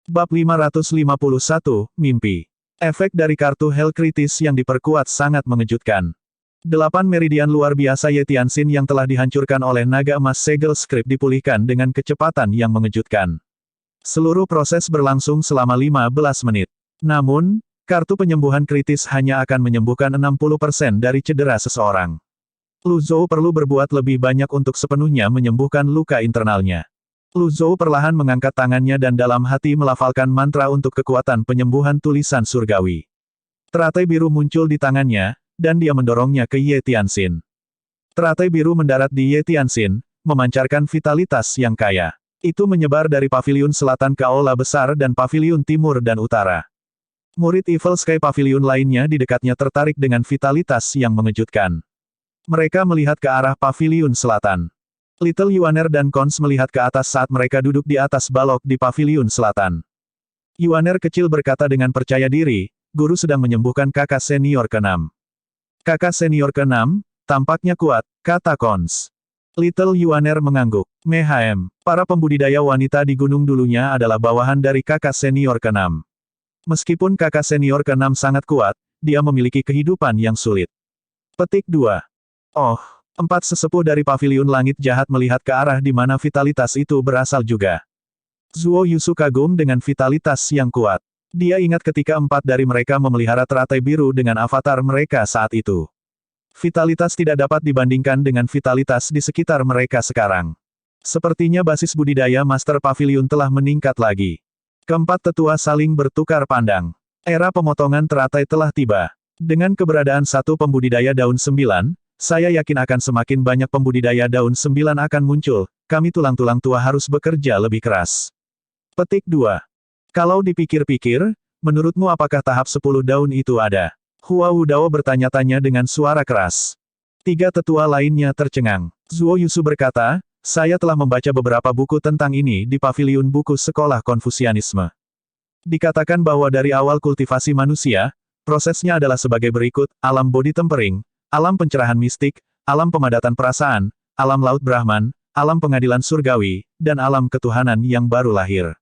Bab 551, Mimpi. Efek dari kartu Hell kritis yang diperkuat sangat mengejutkan. 8 meridian luar biasa Yetianxin yang telah dihancurkan oleh naga emas segel script dipulihkan dengan kecepatan yang mengejutkan. Seluruh proses berlangsung selama 15 menit. Namun, kartu penyembuhan kritis hanya akan menyembuhkan 60% dari cedera seseorang. Lu Zhou perlu berbuat lebih banyak untuk sepenuhnya menyembuhkan luka internalnya. Lu Zhou perlahan mengangkat tangannya dan dalam hati melafalkan mantra untuk kekuatan penyembuhan tulisan surgawi. Teratai biru muncul di tangannya, dan dia mendorongnya ke Yetianxin. Teratai biru mendarat di Yetianxin, memancarkan vitalitas yang kaya. Itu menyebar dari paviliun selatan ke aula besar dan paviliun timur dan utara. Murid Evil Sky Pavilion lainnya di dekatnya tertarik dengan vitalitas yang mengejutkan. Mereka melihat ke arah paviliun selatan. Little Yuaner dan Cons melihat ke atas saat mereka duduk di atas balok di paviliun selatan. Yuaner kecil berkata dengan percaya diri, guru sedang menyembuhkan kakak senior ke-6. Kakak senior ke-6, tampaknya kuat, kata Cons. Little Yuaner mengangguk. Mehm, para pembudidaya wanita di gunung dulunya adalah bawahan dari kakak senior ke-6. Meskipun kakak senior ke-6 sangat kuat, dia memiliki kehidupan yang sulit. Petik 2. Oh, 4 sesepuh dari paviliun langit jahat melihat ke arah di mana vitalitas itu berasal juga. Zuo Yusu kagum dengan vitalitas yang kuat. Dia ingat ketika 4 dari mereka memelihara teratai biru dengan avatar mereka saat itu. Vitalitas tidak dapat dibandingkan dengan vitalitas di sekitar mereka sekarang. Sepertinya basis budidaya Master Pavilion telah meningkat lagi. Keempat tetua saling bertukar pandang. Era pemotongan teratai telah tiba. Dengan keberadaan satu pembudidaya daun 9, saya yakin akan semakin banyak pembudidaya daun 9 akan muncul, kami tulang-tulang tua harus bekerja lebih keras. Petik 2. Kalau dipikir-pikir, menurutmu apakah tahap 10 daun itu ada? Hua Wudao bertanya-tanya dengan suara keras. 3 tetua lainnya tercengang. Zuo Yusu berkata, saya telah membaca beberapa buku tentang ini di paviliun buku sekolah Konfusianisme. Dikatakan bahwa dari awal kultivasi manusia, prosesnya adalah sebagai berikut, alam body tempering, alam pencerahan mistik, alam pemadatan perasaan, alam laut Brahman, alam pengadilan surgawi, dan alam ketuhanan yang baru lahir.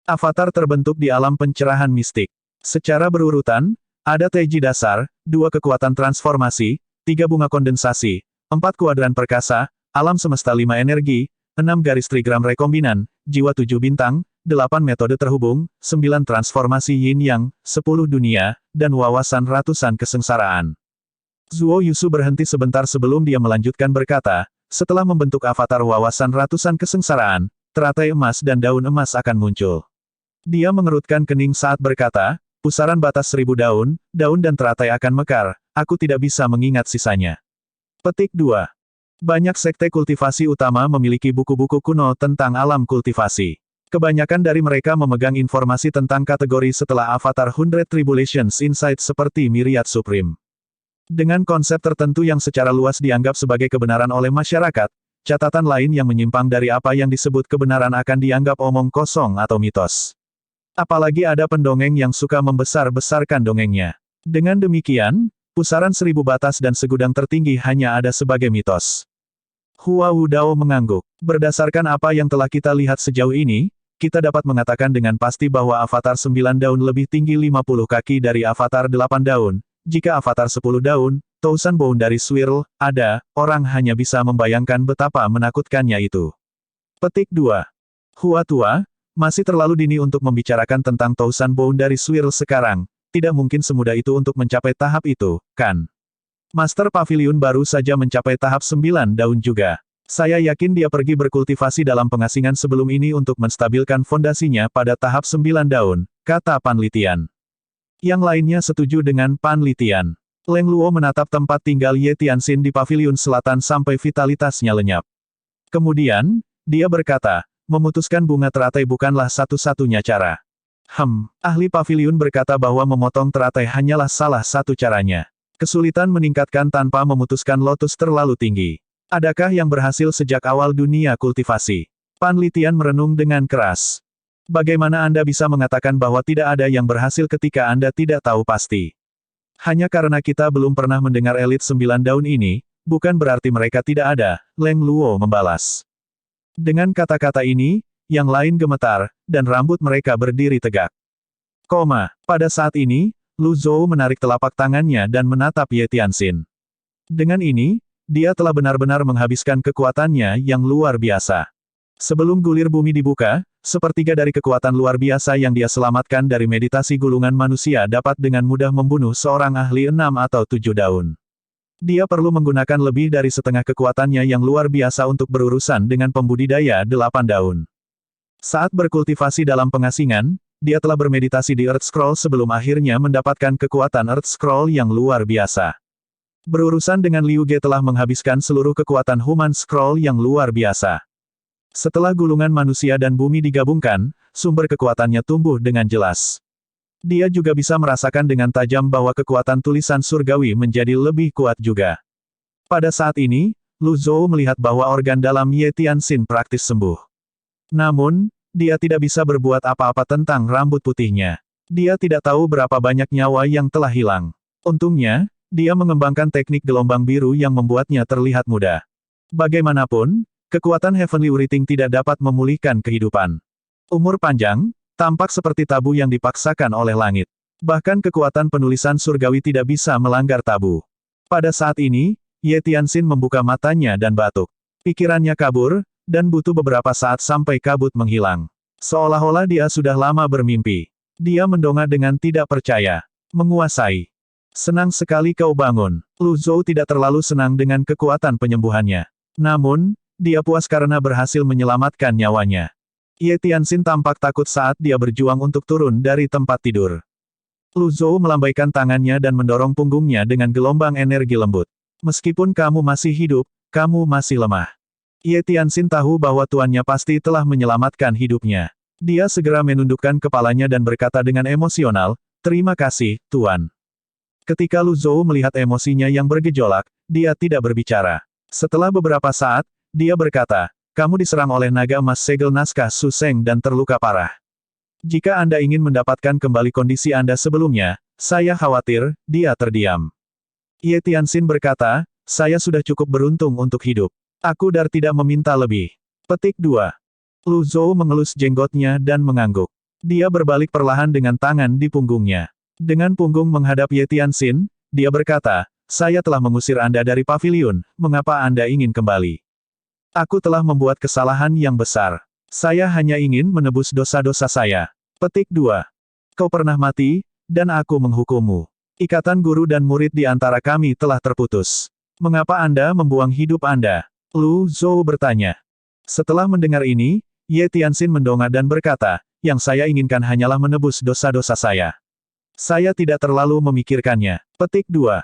Avatar terbentuk di alam pencerahan mistik. Secara berurutan, ada Teji dasar, 2 kekuatan transformasi, 3 bunga kondensasi, 4 kuadran perkasa, alam semesta 5 energi, 6 garis trigram rekombinan, jiwa 7 bintang, 8 metode terhubung, 9 transformasi yin yang, 10 dunia, dan wawasan ratusan kesengsaraan. Zuo Yusu berhenti sebentar sebelum dia melanjutkan berkata, setelah membentuk avatar wawasan ratusan kesengsaraan, teratai emas dan daun emas akan muncul. Dia mengerutkan kening saat berkata, pusaran batas 1000 daun, daun dan teratai akan mekar, aku tidak bisa mengingat sisanya. Petik 2. Banyak sekte kultivasi utama memiliki buku-buku kuno tentang alam kultivasi. Kebanyakan dari mereka memegang informasi tentang kategori setelah Avatar 100 Tribulations Insight seperti Myriad Supreme. Dengan konsep tertentu yang secara luas dianggap sebagai kebenaran oleh masyarakat, catatan lain yang menyimpang dari apa yang disebut kebenaran akan dianggap omong kosong atau mitos. Apalagi ada pendongeng yang suka membesar-besarkan dongengnya. Dengan demikian, pusaran 1000 batas dan segudang tertinggi hanya ada sebagai mitos. Hua Wudao mengangguk. Berdasarkan apa yang telah kita lihat sejauh ini, kita dapat mengatakan dengan pasti bahwa avatar 9 daun lebih tinggi 50 kaki dari avatar 8 daun. Jika avatar 10 daun, Tousan Boundary Swirl, ada, orang hanya bisa membayangkan betapa menakutkannya itu. Petik 2. Hua Tua, masih terlalu dini untuk membicarakan tentang Tousan Boundary Swirl sekarang, tidak mungkin semudah itu untuk mencapai tahap itu, kan? Master Pavilion baru saja mencapai tahap 9 daun juga. Saya yakin dia pergi berkultivasi dalam pengasingan sebelum ini untuk menstabilkan fondasinya pada tahap 9 daun, kata Panlitian. Yang lainnya setuju dengan Panlitian. Leng Luo menatap tempat tinggal Yetianxin di paviliun selatan sampai vitalitasnya lenyap. Kemudian, dia berkata, memutuskan bunga teratai bukanlah satu-satunya cara. Ahli paviliun berkata bahwa memotong teratai hanyalah salah satu caranya. Kesulitan meningkatkan tanpa memutuskan lotus terlalu tinggi. Adakah yang berhasil sejak awal dunia kultivasi? Panlitian merenung dengan keras. Bagaimana Anda bisa mengatakan bahwa tidak ada yang berhasil ketika Anda tidak tahu pasti? Hanya karena kita belum pernah mendengar elit 9 daun ini, bukan berarti mereka tidak ada, Leng Luo membalas. Dengan kata-kata ini, yang lain gemetar, dan rambut mereka berdiri tegak. Pada saat ini, Lu Zhou menarik telapak tangannya dan menatap Ye Tianxin. Dengan ini, dia telah benar-benar menghabiskan kekuatannya yang luar biasa. Sebelum gulir bumi dibuka, sepertiga dari kekuatan luar biasa yang dia selamatkan dari meditasi gulungan manusia dapat dengan mudah membunuh seorang ahli 6 atau 7 daun. Dia perlu menggunakan lebih dari setengah kekuatannya yang luar biasa untuk berurusan dengan pembudidaya 8 daun. Saat berkultivasi dalam pengasingan, dia telah bermeditasi di Earth Scroll sebelum akhirnya mendapatkan kekuatan Earth Scroll yang luar biasa. Berurusan dengan Liu Ge telah menghabiskan seluruh kekuatan Human Scroll yang luar biasa. Setelah gulungan manusia dan bumi digabungkan, sumber kekuatannya tumbuh dengan jelas. Dia juga bisa merasakan dengan tajam bahwa kekuatan tulisan surgawi menjadi lebih kuat juga. Pada saat ini, Lu Zhou melihat bahwa organ dalam Ye Tianxin praktis sembuh. Namun, dia tidak bisa berbuat apa-apa tentang rambut putihnya. Dia tidak tahu berapa banyak nyawa yang telah hilang. Untungnya, dia mengembangkan teknik gelombang biru yang membuatnya terlihat muda. Bagaimanapun, kekuatan Heavenly Writing tidak dapat memulihkan kehidupan. Umur panjang, tampak seperti tabu yang dipaksakan oleh langit. Bahkan kekuatan penulisan surgawi tidak bisa melanggar tabu. Pada saat ini, Ye Tianxin membuka matanya dan batuk. Pikirannya kabur, dan butuh beberapa saat sampai kabut menghilang. Seolah-olah dia sudah lama bermimpi. Dia mendongak dengan tidak percaya. Menguasai. Senang sekali kau bangun. Lu Zhou tidak terlalu senang dengan kekuatan penyembuhannya. Namun, dia puas karena berhasil menyelamatkan nyawanya. Ye Tianxin tampak takut saat dia berjuang untuk turun dari tempat tidur. Lu Zhou melambaikan tangannya dan mendorong punggungnya dengan gelombang energi lembut. Meskipun kamu masih hidup, kamu masih lemah. Ye Tianxin tahu bahwa tuannya pasti telah menyelamatkan hidupnya. Dia segera menundukkan kepalanya dan berkata dengan emosional, "Terima kasih, Tuan." Ketika Lu Zhou melihat emosinya yang bergejolak, dia tidak berbicara. Setelah beberapa saat, dia berkata, "Kamu diserang oleh naga emas segel naskah Su Seng dan terluka parah. Jika Anda ingin mendapatkan kembali kondisi Anda sebelumnya, saya khawatir." Dia terdiam. Ye Tianxin berkata, "Saya sudah cukup beruntung untuk hidup. Aku tidak meminta lebih." Petik 2. Lu Zhou mengelus jenggotnya dan mengangguk. Dia berbalik perlahan dengan tangan di punggungnya. Dengan punggung menghadap Ye Tianxin, dia berkata, "Saya telah mengusir Anda dari paviliun, mengapa Anda ingin kembali? Aku telah membuat kesalahan yang besar. Saya hanya ingin menebus dosa-dosa saya." Petik 2. Kau pernah mati, dan aku menghukummu. Ikatan guru dan murid di antara kami telah terputus. Mengapa Anda membuang hidup Anda? Lu Zhou bertanya. Setelah mendengar ini, Ye Tianxin mendongak dan berkata, "Yang saya inginkan hanyalah menebus dosa-dosa saya. Saya tidak terlalu memikirkannya." Petik 2.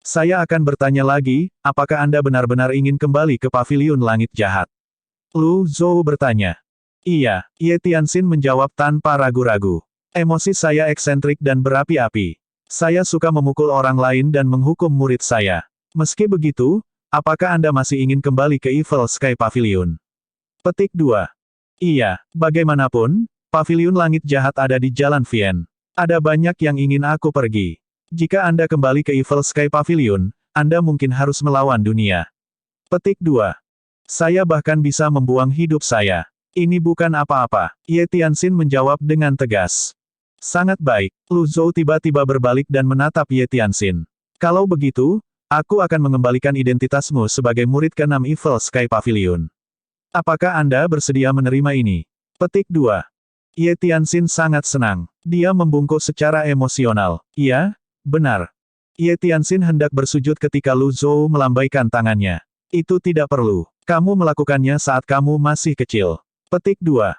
Saya akan bertanya lagi, apakah Anda benar-benar ingin kembali ke paviliun langit jahat? Lu Zhou bertanya. Iya, Ye Tianxin menjawab tanpa ragu-ragu. Emosi saya eksentrik dan berapi-api. Saya suka memukul orang lain dan menghukum murid saya. Meski begitu, apakah Anda masih ingin kembali ke Evil Sky Pavilion? Petik 2. Iya, bagaimanapun, paviliun langit jahat ada di Jalan Vien. Ada banyak yang ingin aku pergi. Jika Anda kembali ke Evil Sky Pavilion, Anda mungkin harus melawan dunia. Petik 2. Saya bahkan bisa membuang hidup saya. Ini bukan apa-apa. Ye Tianxin menjawab dengan tegas. Sangat baik. Lu Zhou tiba-tiba berbalik dan menatap Ye Tianxin. Kalau begitu, aku akan mengembalikan identitasmu sebagai murid ke-6 Evil Sky Pavilion. Apakah Anda bersedia menerima ini? Petik 2. Ye Tianxin sangat senang. Dia membungkuk secara emosional. Iya, benar. Ye Tianxin hendak bersujud ketika Lu Zhou melambaikan tangannya. Itu tidak perlu. Kamu melakukannya saat kamu masih kecil. Petik 2.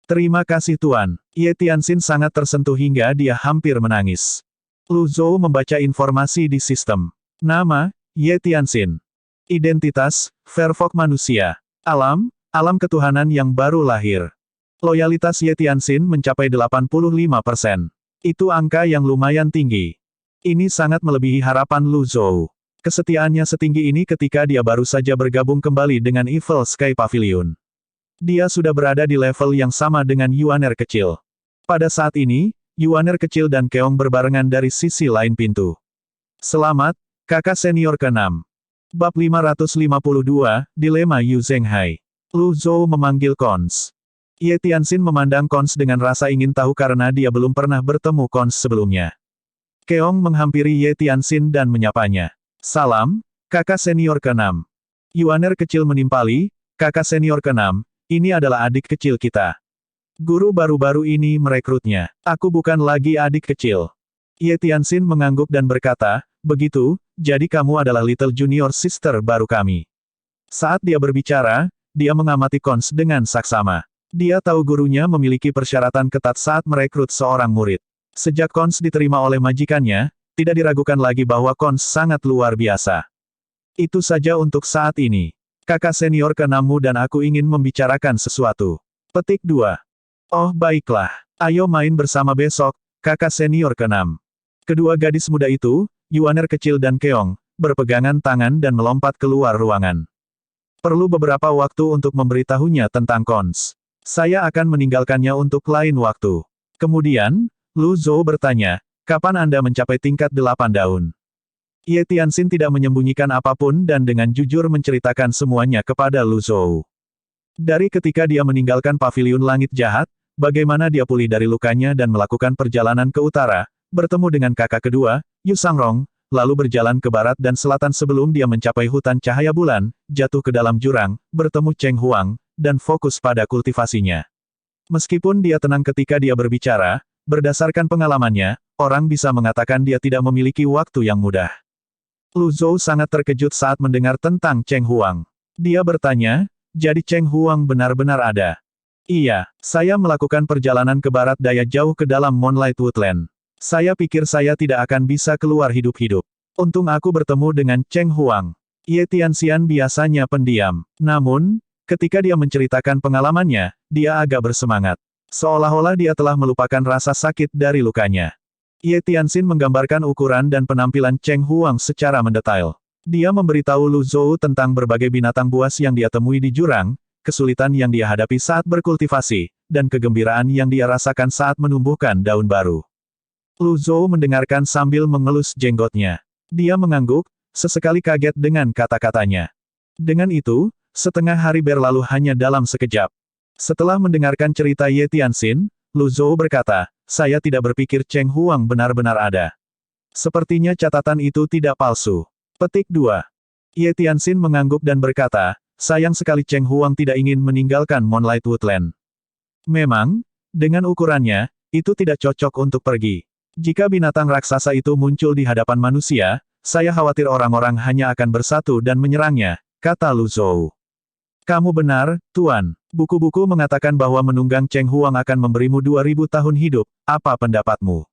Terima kasih Tuan. Ye Tianxin sangat tersentuh hingga dia hampir menangis. Lu Zhou membaca informasi di sistem. Nama, Ye Tianxin. Identitas, Vervok manusia. Alam, alam ketuhanan yang baru lahir. Loyalitas Ye Tianxin mencapai 85%. Itu angka yang lumayan tinggi. Ini sangat melebihi harapan Lu Zhou. Kesetiaannya setinggi ini ketika dia baru saja bergabung kembali dengan Evil Sky Pavilion. Dia sudah berada di level yang sama dengan Yuaner kecil. Pada saat ini, Yuaner kecil dan Keong berbarengan dari sisi lain pintu. Selamat, kakak senior ke-6. Bab 552, Dilema Yu Zhenghai. Lu Zhou memanggil Cons. Ye Tianxin memandang Cons dengan rasa ingin tahu karena dia belum pernah bertemu Cons sebelumnya. Keong menghampiri Ye Tianxin dan menyapanya. Salam, kakak senior ke-6. Yuaner kecil menimpali, kakak senior ke-6, ini adalah adik kecil kita. Guru baru-baru ini merekrutnya. Aku bukan lagi adik kecil. Ye Tianxin mengangguk dan berkata, begitu, jadi kamu adalah little junior sister baru kami. Saat dia berbicara, dia mengamati Cons dengan saksama. Dia tahu gurunya memiliki persyaratan ketat saat merekrut seorang murid. Sejak Cons diterima oleh majikannya, tidak diragukan lagi bahwa Cons sangat luar biasa. Itu saja untuk saat ini. Kakak senior ke-6mu dan aku ingin membicarakan sesuatu. Petik 2. Oh baiklah, ayo main bersama besok, kakak senior ke-6. Kedua gadis muda itu, Yuaner kecil dan Keong, berpegangan tangan dan melompat keluar ruangan. Perlu beberapa waktu untuk memberitahunya tentang Cons. Saya akan meninggalkannya untuk lain waktu. Kemudian, Lu Zhou bertanya, kapan Anda mencapai tingkat 8 daun? Ye Tianxin tidak menyembunyikan apapun dan dengan jujur menceritakan semuanya kepada Lu Zhou. Dari ketika dia meninggalkan paviliun langit jahat, bagaimana dia pulih dari lukanya dan melakukan perjalanan ke utara, bertemu dengan kakak kedua, Yu Sangrong, lalu berjalan ke barat dan selatan sebelum dia mencapai hutan cahaya bulan, jatuh ke dalam jurang, bertemu Cheng Huang, dan fokus pada kultivasinya. Meskipun dia tenang ketika dia berbicara, berdasarkan pengalamannya, orang bisa mengatakan dia tidak memiliki waktu yang mudah. Lu Zhou sangat terkejut saat mendengar tentang Cheng Huang. Dia bertanya, jadi Cheng Huang benar-benar ada? Iya, saya melakukan perjalanan ke barat daya jauh ke dalam Moonlight Woodland. Saya pikir saya tidak akan bisa keluar hidup-hidup. Untung aku bertemu dengan Cheng Huang. Ye Tianxian biasanya pendiam. Namun, ketika dia menceritakan pengalamannya, dia agak bersemangat. Seolah-olah dia telah melupakan rasa sakit dari lukanya. Ye Tianxin menggambarkan ukuran dan penampilan Cheng Huang secara mendetail. Dia memberitahu Lu Zhou tentang berbagai binatang buas yang dia temui di jurang, kesulitan yang dia hadapi saat berkultivasi, dan kegembiraan yang dia rasakan saat menumbuhkan daun baru. Lu Zhou mendengarkan sambil mengelus jenggotnya. Dia mengangguk, sesekali kaget dengan kata-katanya. Dengan itu, setengah hari berlalu hanya dalam sekejap. Setelah mendengarkan cerita Ye Tianxin, Lu Zhou berkata, saya tidak berpikir Cheng Huang benar-benar ada. Sepertinya catatan itu tidak palsu. Petik 2. Ye Tianxin mengangguk dan berkata, sayang sekali Cheng Huang tidak ingin meninggalkan Moonlight Woodland. Memang, dengan ukurannya, itu tidak cocok untuk pergi. Jika binatang raksasa itu muncul di hadapan manusia, saya khawatir orang-orang hanya akan bersatu dan menyerangnya, kata Lu Zhou. Kamu benar, Tuan. Buku-buku mengatakan bahwa menunggang Cheng Huang akan memberimu 2000 tahun hidup, apa pendapatmu?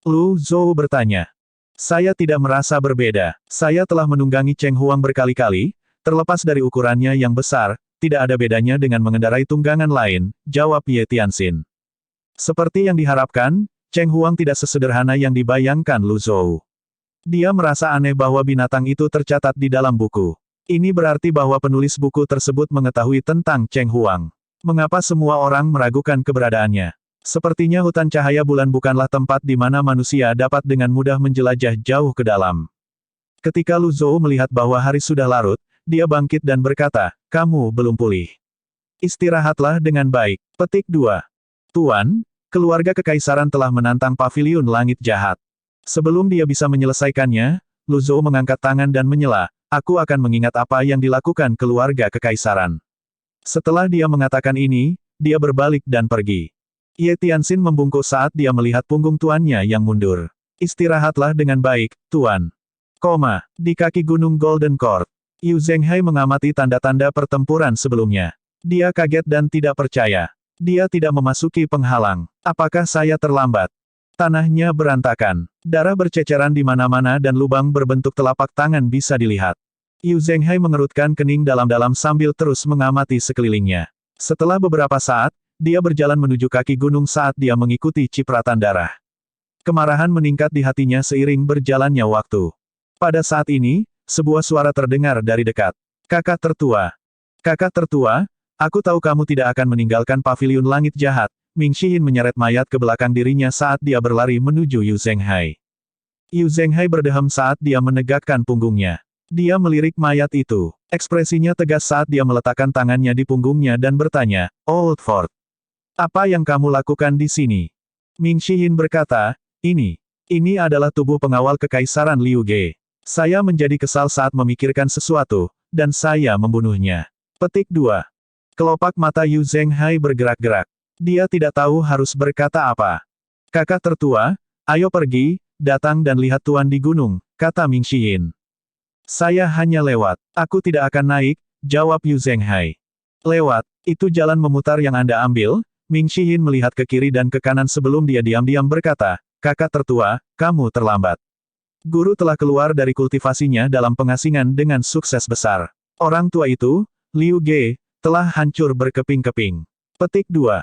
Lu Zhou bertanya. Saya tidak merasa berbeda. Saya telah menunggangi Cheng Huang berkali-kali, terlepas dari ukurannya yang besar, tidak ada bedanya dengan mengendarai tunggangan lain, jawab Ye Tianxin. Seperti yang diharapkan, Cheng Huang tidak sesederhana yang dibayangkan Lu Zhou. Dia merasa aneh bahwa binatang itu tercatat di dalam buku. Ini berarti bahwa penulis buku tersebut mengetahui tentang Cheng Huang. Mengapa semua orang meragukan keberadaannya? Sepertinya hutan cahaya bulan bukanlah tempat di mana manusia dapat dengan mudah menjelajah jauh ke dalam. Ketika Lu Zhou melihat bahwa hari sudah larut, dia bangkit dan berkata, kamu belum pulih. Istirahatlah dengan baik. Petik 2. Tuan, keluarga kekaisaran telah menantang paviliun langit jahat. Sebelum dia bisa menyelesaikannya, Lu Zhou mengangkat tangan dan menyela, aku akan mengingat apa yang dilakukan keluarga kekaisaran. Setelah dia mengatakan ini, dia berbalik dan pergi. Ye Tianxin membungkuk saat dia melihat punggung tuannya yang mundur. Istirahatlah dengan baik, Tuan. Di kaki gunung Golden Court. Yu Zhenghai mengamati tanda-tanda pertempuran sebelumnya. Dia kaget dan tidak percaya. Dia tidak memasuki penghalang. Apakah saya terlambat? Tanahnya berantakan. Darah berceceran di mana-mana dan lubang berbentuk telapak tangan bisa dilihat. Yu Zhenghai mengerutkan kening dalam-dalam sambil terus mengamati sekelilingnya. Setelah beberapa saat, dia berjalan menuju kaki gunung saat dia mengikuti cipratan darah. Kemarahan meningkat di hatinya seiring berjalannya waktu. Pada saat ini, sebuah suara terdengar dari dekat. Kakak tertua. Kakak tertua, aku tahu kamu tidak akan meninggalkan paviliun langit jahat. Ming Xiyin menyeret mayat ke belakang dirinya saat dia berlari menuju Yu Zhenghai. Yu Zhenghai berdeham saat dia menegakkan punggungnya. Dia melirik mayat itu. Ekspresinya tegas saat dia meletakkan tangannya di punggungnya dan bertanya, Old Fort. Apa yang kamu lakukan di sini? Ming Shihin berkata, ini adalah tubuh pengawal kekaisaran Liu Ge. Saya menjadi kesal saat memikirkan sesuatu, dan saya membunuhnya. Petik 2. Kelopak mata Yu Zhenghai bergerak-gerak. Dia tidak tahu harus berkata apa. Kakak tertua, ayo pergi, datang dan lihat Tuan di gunung, kata Ming Shihin. Saya hanya lewat. Aku tidak akan naik, jawab Yu Zhenghai. Lewat, itu jalan memutar yang Anda ambil? Ming Shihin melihat ke kiri dan ke kanan sebelum dia diam-diam berkata, kakak tertua, kamu terlambat. Guru telah keluar dari kultivasinya dalam pengasingan dengan sukses besar. Orang tua itu, Liu Ge, telah hancur berkeping-keping. Petik 2.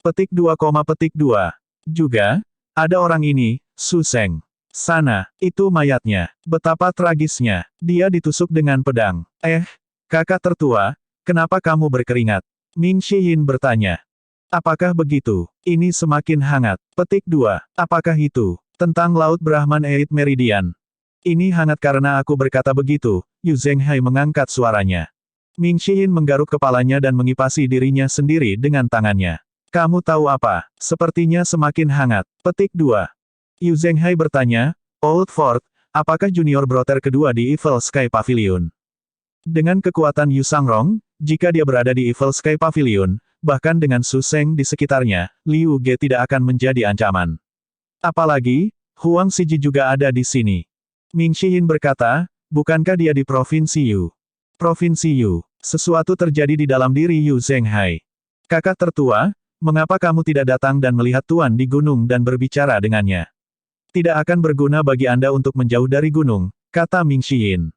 Petik 2, petik 2. Juga, ada orang ini, Su Seng. Sana, itu mayatnya. Betapa tragisnya. Dia ditusuk dengan pedang. Kakak tertua, kenapa kamu berkeringat? Ming Shihin bertanya. Apakah begitu? Ini semakin hangat. Petik 2. Apakah itu? Tentang Laut Brahman 8 Meridian. Ini hangat karena aku berkata begitu, Yu Zhenghai mengangkat suaranya. Ming Shihin menggaruk kepalanya dan mengipasi dirinya sendiri dengan tangannya. Kamu tahu apa? Sepertinya semakin hangat. Petik 2. Yu Zhenghai bertanya, Old Fort, apakah junior brother kedua di Evil Sky Pavilion? Dengan kekuatan Yu Sangrong, jika dia berada di Evil Sky Pavilion, bahkan dengan Su Seng di sekitarnya, Liu Ge tidak akan menjadi ancaman. Apalagi, Huang Xiji juga ada di sini. Ming Shihin berkata, bukankah dia di Provinsi Yu? Provinsi Yu. Sesuatu terjadi di dalam diri Yu Zhenghai. Kakak tertua, mengapa kamu tidak datang dan melihat Tuan di gunung dan berbicara dengannya? Tidak akan berguna bagi Anda untuk menjauh dari gunung, kata Ming Shihin.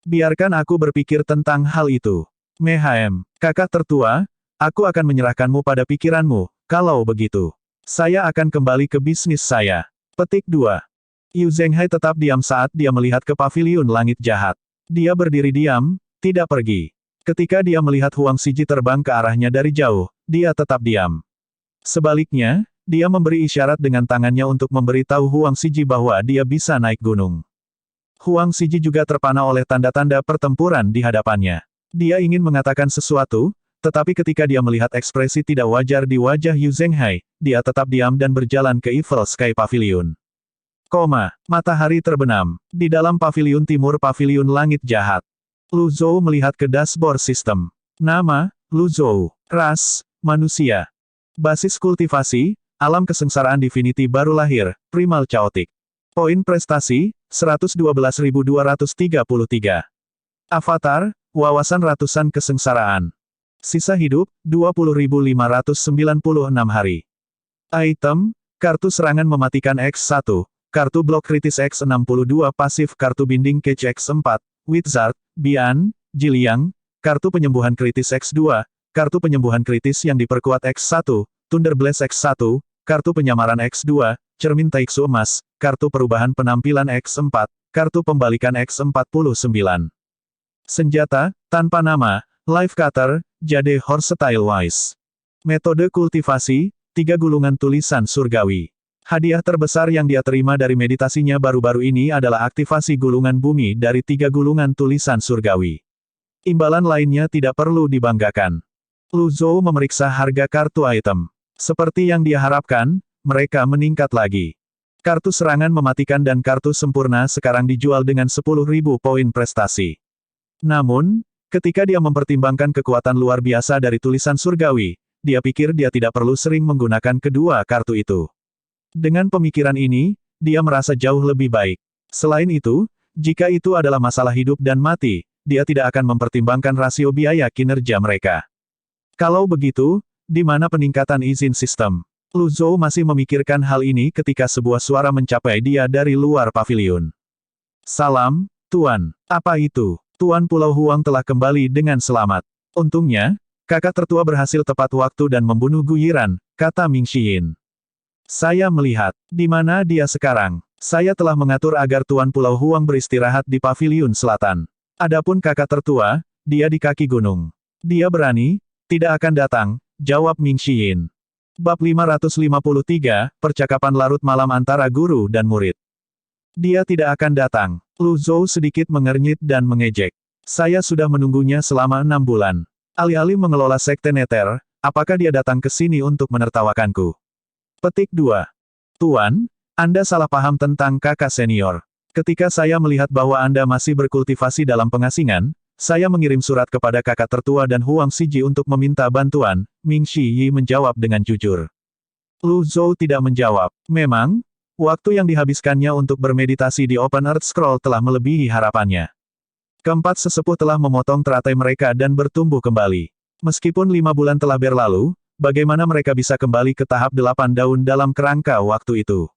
Biarkan aku berpikir tentang hal itu. Mehem, kakak tertua, aku akan menyerahkanmu pada pikiranmu, kalau begitu. Saya akan kembali ke bisnis saya. Petik 2. Yu Zhenghai tetap diam saat dia melihat ke paviliun langit jahat. Dia berdiri diam, tidak pergi. Ketika dia melihat Huang Xiji terbang ke arahnya dari jauh, dia tetap diam. Sebaliknya, dia memberi isyarat dengan tangannya untuk memberitahu Huang Xiji bahwa dia bisa naik gunung. Huang Xiji juga terpana oleh tanda-tanda pertempuran di hadapannya. Dia ingin mengatakan sesuatu, tetapi ketika dia melihat ekspresi tidak wajar di wajah Yu Zhenghai, dia tetap diam dan berjalan ke Evil Sky Pavilion. Matahari terbenam. Di dalam paviliun timur paviliun langit jahat. Lu Zhou melihat ke dashboard sistem. Nama, Lu Zhou. Ras, manusia. Basis kultivasi, alam kesengsaraan Divinity baru lahir, Primal Chaotic. Poin prestasi, 112.233. Avatar, wawasan ratusan kesengsaraan. Sisa hidup, 20.596 hari. Item, kartu serangan mematikan X1, kartu blok kritis X62 pasif kartu binding cage X4, Wizard, Bian, Jiliang, kartu penyembuhan kritis X2, kartu penyembuhan kritis yang diperkuat X1, Thunderblast X1, kartu penyamaran X2, cermin Taiksu emas, kartu perubahan penampilan X4, kartu pembalikan X49. Senjata, tanpa nama, Life Cutter, Jade Horse Style Wise. Metode kultivasi, 3 gulungan tulisan surgawi. Hadiah terbesar yang dia terima dari meditasinya baru-baru ini adalah aktivasi gulungan bumi dari 3 gulungan tulisan surgawi. Imbalan lainnya tidak perlu dibanggakan. Lu Zhou memeriksa harga kartu item. Seperti yang dia harapkan, mereka meningkat lagi. Kartu serangan mematikan dan kartu sempurna sekarang dijual dengan 10.000 poin prestasi. Namun, ketika dia mempertimbangkan kekuatan luar biasa dari tulisan surgawi, dia pikir dia tidak perlu sering menggunakan kedua kartu itu. Dengan pemikiran ini, dia merasa jauh lebih baik. Selain itu, jika itu adalah masalah hidup dan mati, dia tidak akan mempertimbangkan rasio biaya kinerja mereka. Kalau begitu, di mana peningkatan izin sistem? Lu Zhou masih memikirkan hal ini ketika sebuah suara mencapai dia dari luar paviliun. Salam, Tuan. Apa itu? Tuan Pulau Huang telah kembali dengan selamat. Untungnya, kakak tertua berhasil tepat waktu dan membunuh Guyiran, kata Ming Shihin. Saya melihat, di mana dia sekarang. Saya telah mengatur agar Tuan Pulau Huang beristirahat di paviliun selatan. Adapun kakak tertua, dia di kaki gunung. Dia berani, tidak akan datang, jawab Ming Shihin. Bab 553, Percakapan Larut Malam antara Guru dan Murid. Dia tidak akan datang. Lu Zhou sedikit mengernyit dan mengejek. Saya sudah menunggunya selama 6 bulan. Alih-alih mengelola sekte Nether, apakah dia datang ke sini untuk menertawakanku? Petik 2. Tuan, Anda salah paham tentang kakak senior. Ketika saya melihat bahwa Anda masih berkultivasi dalam pengasingan, saya mengirim surat kepada kakak tertua dan Huang Xiji untuk meminta bantuan, Ming Shiyi menjawab dengan jujur. Lu Zhou tidak menjawab. Memang, waktu yang dihabiskannya untuk bermeditasi di Open Earth Scroll telah melebihi harapannya. Keempat sesepuh telah memotong teratai mereka dan bertumbuh kembali. Meskipun 5 bulan telah berlalu, bagaimana mereka bisa kembali ke tahap 8 daun dalam kerangka waktu itu?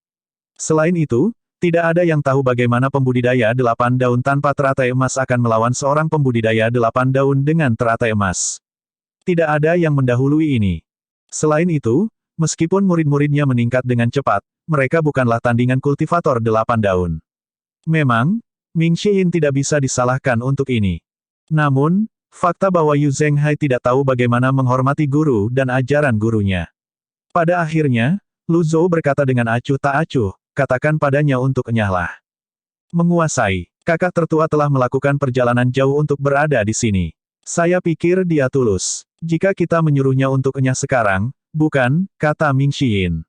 Selain itu, tidak ada yang tahu bagaimana pembudidaya 8 daun tanpa teratai emas akan melawan seorang pembudidaya 8 daun dengan teratai emas. Tidak ada yang mendahului ini. Selain itu, meskipun murid-muridnya meningkat dengan cepat, mereka bukanlah tandingan kultivator 8 daun. Memang, Ming Shiyin tidak bisa disalahkan untuk ini. Namun, fakta bahwa Yu Zhenghai tidak tahu bagaimana menghormati guru dan ajaran gurunya. Pada akhirnya, Lu Zhou berkata dengan acuh tak acuh, katakan padanya untuk enyahlah. Menguasai. Kakak tertua telah melakukan perjalanan jauh untuk berada di sini. Saya pikir dia tulus. Jika kita menyuruhnya untuk enyah sekarang, bukan, kata Ming Shiyin.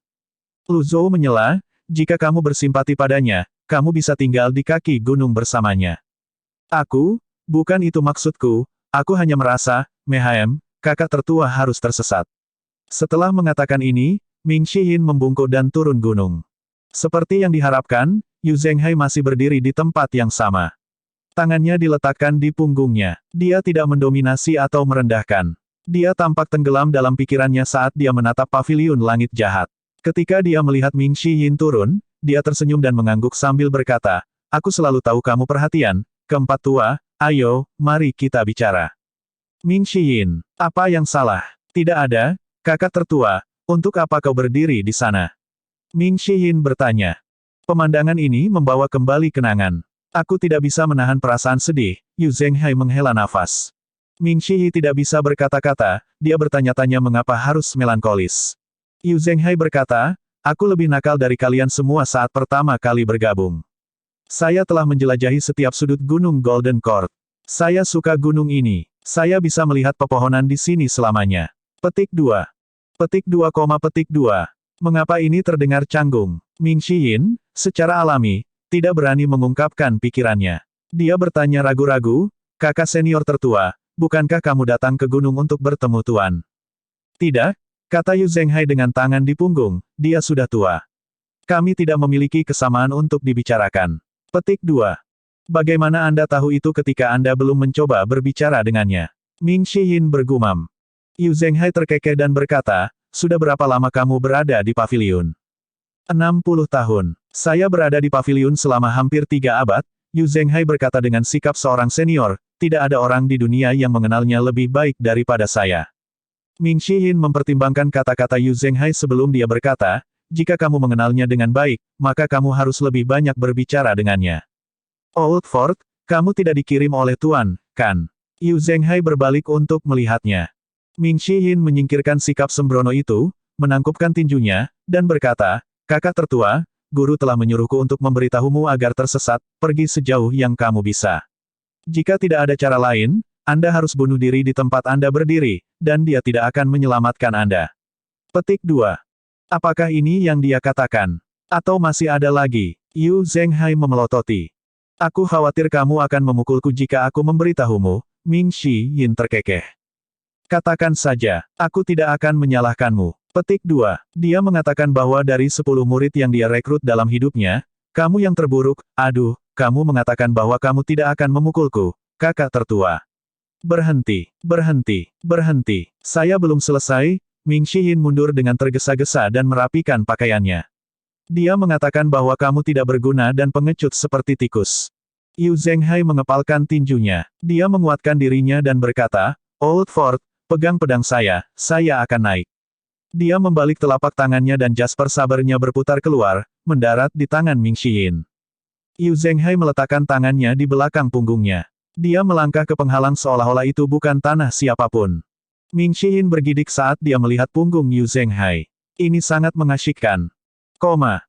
Lu Zhou menyela, jika kamu bersimpati padanya, kamu bisa tinggal di kaki gunung bersamanya. Bukan itu maksudku, aku hanya merasa, kakak tertua harus tersesat. Setelah mengatakan ini, Ming Shiyin membungkuk dan turun gunung. Seperti yang diharapkan, Yu Zhenghai masih berdiri di tempat yang sama. Tangannya diletakkan di punggungnya. Dia tidak mendominasi atau merendahkan. Dia tampak tenggelam dalam pikirannya saat dia menatap paviliun langit jahat. Ketika dia melihat Ming Shiyin turun, dia tersenyum dan mengangguk sambil berkata, aku selalu tahu kamu perhatian, keempat tua, ayo, mari kita bicara. Ming Shiyin, apa yang salah? Tidak ada, kakak tertua, untuk apa kau berdiri di sana? Ming Shiyin bertanya. Pemandangan ini membawa kembali kenangan. Aku tidak bisa menahan perasaan sedih, Yu Zhenghai menghela nafas. Ming Shiyi tidak bisa berkata-kata, dia bertanya-tanya mengapa harus melankolis. Yu Zhenghai berkata, aku lebih nakal dari kalian semua saat pertama kali bergabung. Saya telah menjelajahi setiap sudut gunung Golden Court. Saya suka gunung ini. Saya bisa melihat pepohonan di sini selamanya. Petik 2. Petik 2, petik 2. Mengapa ini terdengar canggung? Ming Shiyin, secara alami, tidak berani mengungkapkan pikirannya. Dia bertanya ragu-ragu, kakak senior tertua, bukankah kamu datang ke gunung untuk bertemu Tuan? Tidak, kata Yu Zhenghai dengan tangan di punggung, dia sudah tua. Kami tidak memiliki kesamaan untuk dibicarakan. Petik 2. Bagaimana Anda tahu itu ketika Anda belum mencoba berbicara dengannya? Ming Shiyin bergumam. Yu Zhenghai terkekeh dan berkata, sudah berapa lama kamu berada di paviliun? 60 tahun. Saya berada di paviliun selama hampir 3 abad, Yu Zhenghai berkata dengan sikap seorang senior, tidak ada orang di dunia yang mengenalnya lebih baik daripada saya. Ming Shiyin mempertimbangkan kata-kata Yu Zhenghai sebelum dia berkata, jika kamu mengenalnya dengan baik, maka kamu harus lebih banyak berbicara dengannya. Old Fort, kamu tidak dikirim oleh Tuan, kan? Yu Zhenghai berbalik untuk melihatnya. Ming Shiyin menyingkirkan sikap sembrono itu, menangkupkan tinjunya, dan berkata, kakak tertua, guru telah menyuruhku untuk memberitahumu agar tersesat, pergi sejauh yang kamu bisa. Jika tidak ada cara lain, Anda harus bunuh diri di tempat Anda berdiri, dan dia tidak akan menyelamatkan Anda. Petik 2. Apakah ini yang dia katakan? Atau masih ada lagi? Yu Zhenghai memelototi. Aku khawatir kamu akan memukulku jika aku memberitahumu, Ming Shiyin terkekeh. Katakan saja, aku tidak akan menyalahkanmu. Petik 2. Dia mengatakan bahwa dari 10 murid yang dia rekrut dalam hidupnya, kamu yang terburuk, aduh, kamu mengatakan bahwa kamu tidak akan memukulku, kakak tertua. Berhenti, berhenti, berhenti. Saya belum selesai, Ming Shiyin mundur dengan tergesa-gesa dan merapikan pakaiannya. Dia mengatakan bahwa kamu tidak berguna dan pengecut seperti tikus. Yu Zhenghai mengepalkan tinjunya. Dia menguatkan dirinya dan berkata, Old Fort, pegang pedang saya akan naik. Dia membalik telapak tangannya dan jasper sabernya berputar keluar, mendarat di tangan Ming Shiyin. Yu Zhenghai meletakkan tangannya di belakang punggungnya. Dia melangkah ke penghalang seolah-olah itu bukan tanah siapapun. Ming Shiyin bergidik saat dia melihat punggung Yu Zhenghai. Ini sangat mengasyikkan.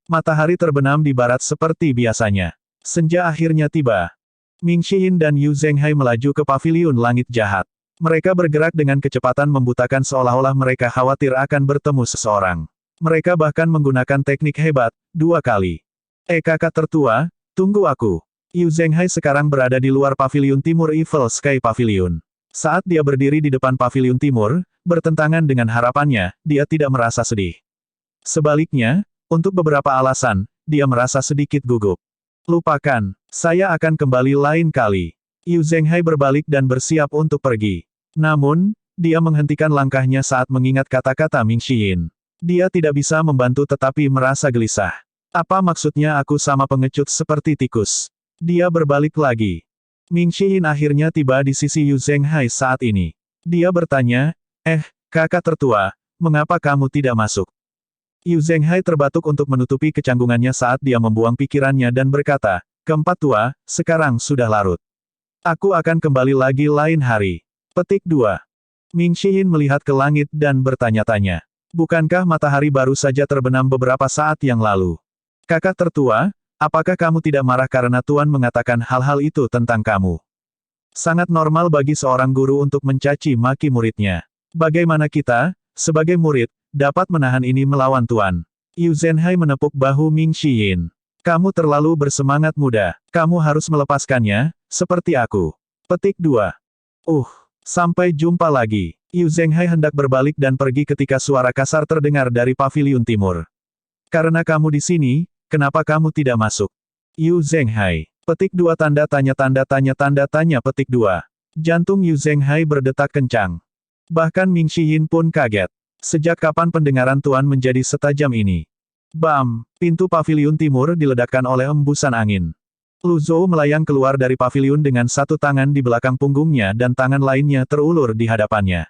Matahari terbenam di barat seperti biasanya. Senja akhirnya tiba. Ming Shiyin dan Yu Zhenghai melaju ke paviliun langit jahat. Mereka bergerak dengan kecepatan membutakan seolah-olah mereka khawatir akan bertemu seseorang. Mereka bahkan menggunakan teknik hebat, 2 kali. Kakak tertua, tunggu aku. Yu Zhenghai sekarang berada di luar paviliun timur Evil Sky Pavilion. Saat dia berdiri di depan paviliun timur, bertentangan dengan harapannya, dia tidak merasa sedih. Sebaliknya, untuk beberapa alasan, dia merasa sedikit gugup. Lupakan, saya akan kembali lain kali. Yu Zhenghai berbalik dan bersiap untuk pergi. Namun, dia menghentikan langkahnya saat mengingat kata-kata Ming Xiyin. Dia tidak bisa membantu tetapi merasa gelisah. Apa maksudnya aku sama pengecut seperti tikus? Dia berbalik lagi. Ming Xiyin akhirnya tiba di sisi Yu Zhenghai saat ini. Dia bertanya, kakak tertua, mengapa kamu tidak masuk? Yu Zhenghai terbatuk untuk menutupi kecanggungannya saat dia membuang pikirannya dan berkata, keempat tua, sekarang sudah larut. Aku akan kembali lagi lain hari. Petik 2. Ming Xiyin melihat ke langit dan bertanya-tanya. Bukankah matahari baru saja terbenam beberapa saat yang lalu? Kakak tertua, apakah kamu tidak marah karena Tuan mengatakan hal-hal itu tentang kamu? Sangat normal bagi seorang guru untuk mencaci maki muridnya. Bagaimana kita, sebagai murid, dapat menahan ini melawan Tuan? Yu Zhenghai menepuk bahu Ming Xiyin. Kamu terlalu bersemangat muda. Kamu harus melepaskannya, seperti aku. Petik 2. Sampai jumpa lagi. Yu Zhenghai hendak berbalik dan pergi ketika suara kasar terdengar dari paviliun timur. Karena kamu di sini, kenapa kamu tidak masuk? Yu Zhenghai. Petik 2 tanda tanya petik 2. Jantung Yu Zhenghai berdetak kencang. Bahkan Ming Xiyin pun kaget. Sejak kapan pendengaran Tuan menjadi setajam ini? Bam! Pintu paviliun timur diledakkan oleh embusan angin. Lu Zhou melayang keluar dari paviliun dengan satu tangan di belakang punggungnya dan tangan lainnya terulur di hadapannya.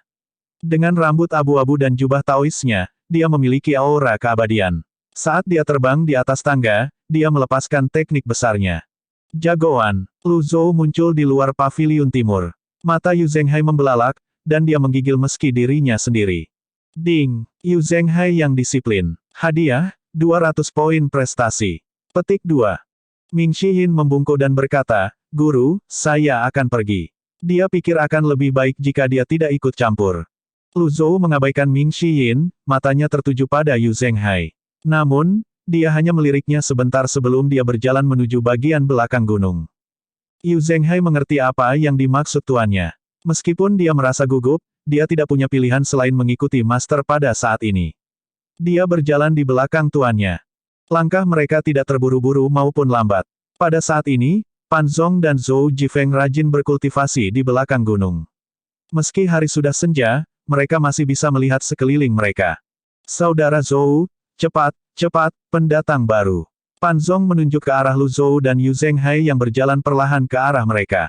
Dengan rambut abu-abu dan jubah Taoisnya, dia memiliki aura keabadian. Saat dia terbang di atas tangga, dia melepaskan teknik besarnya. Jagoan, Lu Zhou muncul di luar paviliun timur. Mata Yu Zhenghai membelalak, dan dia menggigil meski dirinya sendiri. Ding! Yu Zhenghai yang disiplin. Hadiah, 200 poin prestasi. Petik 2. Ming Xiyin membungkuk dan berkata, Guru, saya akan pergi. Dia pikir akan lebih baik jika dia tidak ikut campur. Lu Zhou mengabaikan Ming Xiyin, matanya tertuju pada Yu Zhenghai. Namun, dia hanya meliriknya sebentar sebelum dia berjalan menuju bagian belakang gunung. Yu Zhenghai mengerti apa yang dimaksud tuannya. Meskipun dia merasa gugup, dia tidak punya pilihan selain mengikuti master pada saat ini. Dia berjalan di belakang tuannya. Langkah mereka tidak terburu-buru maupun lambat. Pada saat ini, Pan Zong dan Zhou Jifeng rajin berkultivasi di belakang gunung. Meski hari sudah senja, mereka masih bisa melihat sekeliling mereka. Saudara Zhou, cepat, pendatang baru. Pan Zong menunjuk ke arah Lu Zhou dan Yu Zhenghai yang berjalan perlahan ke arah mereka.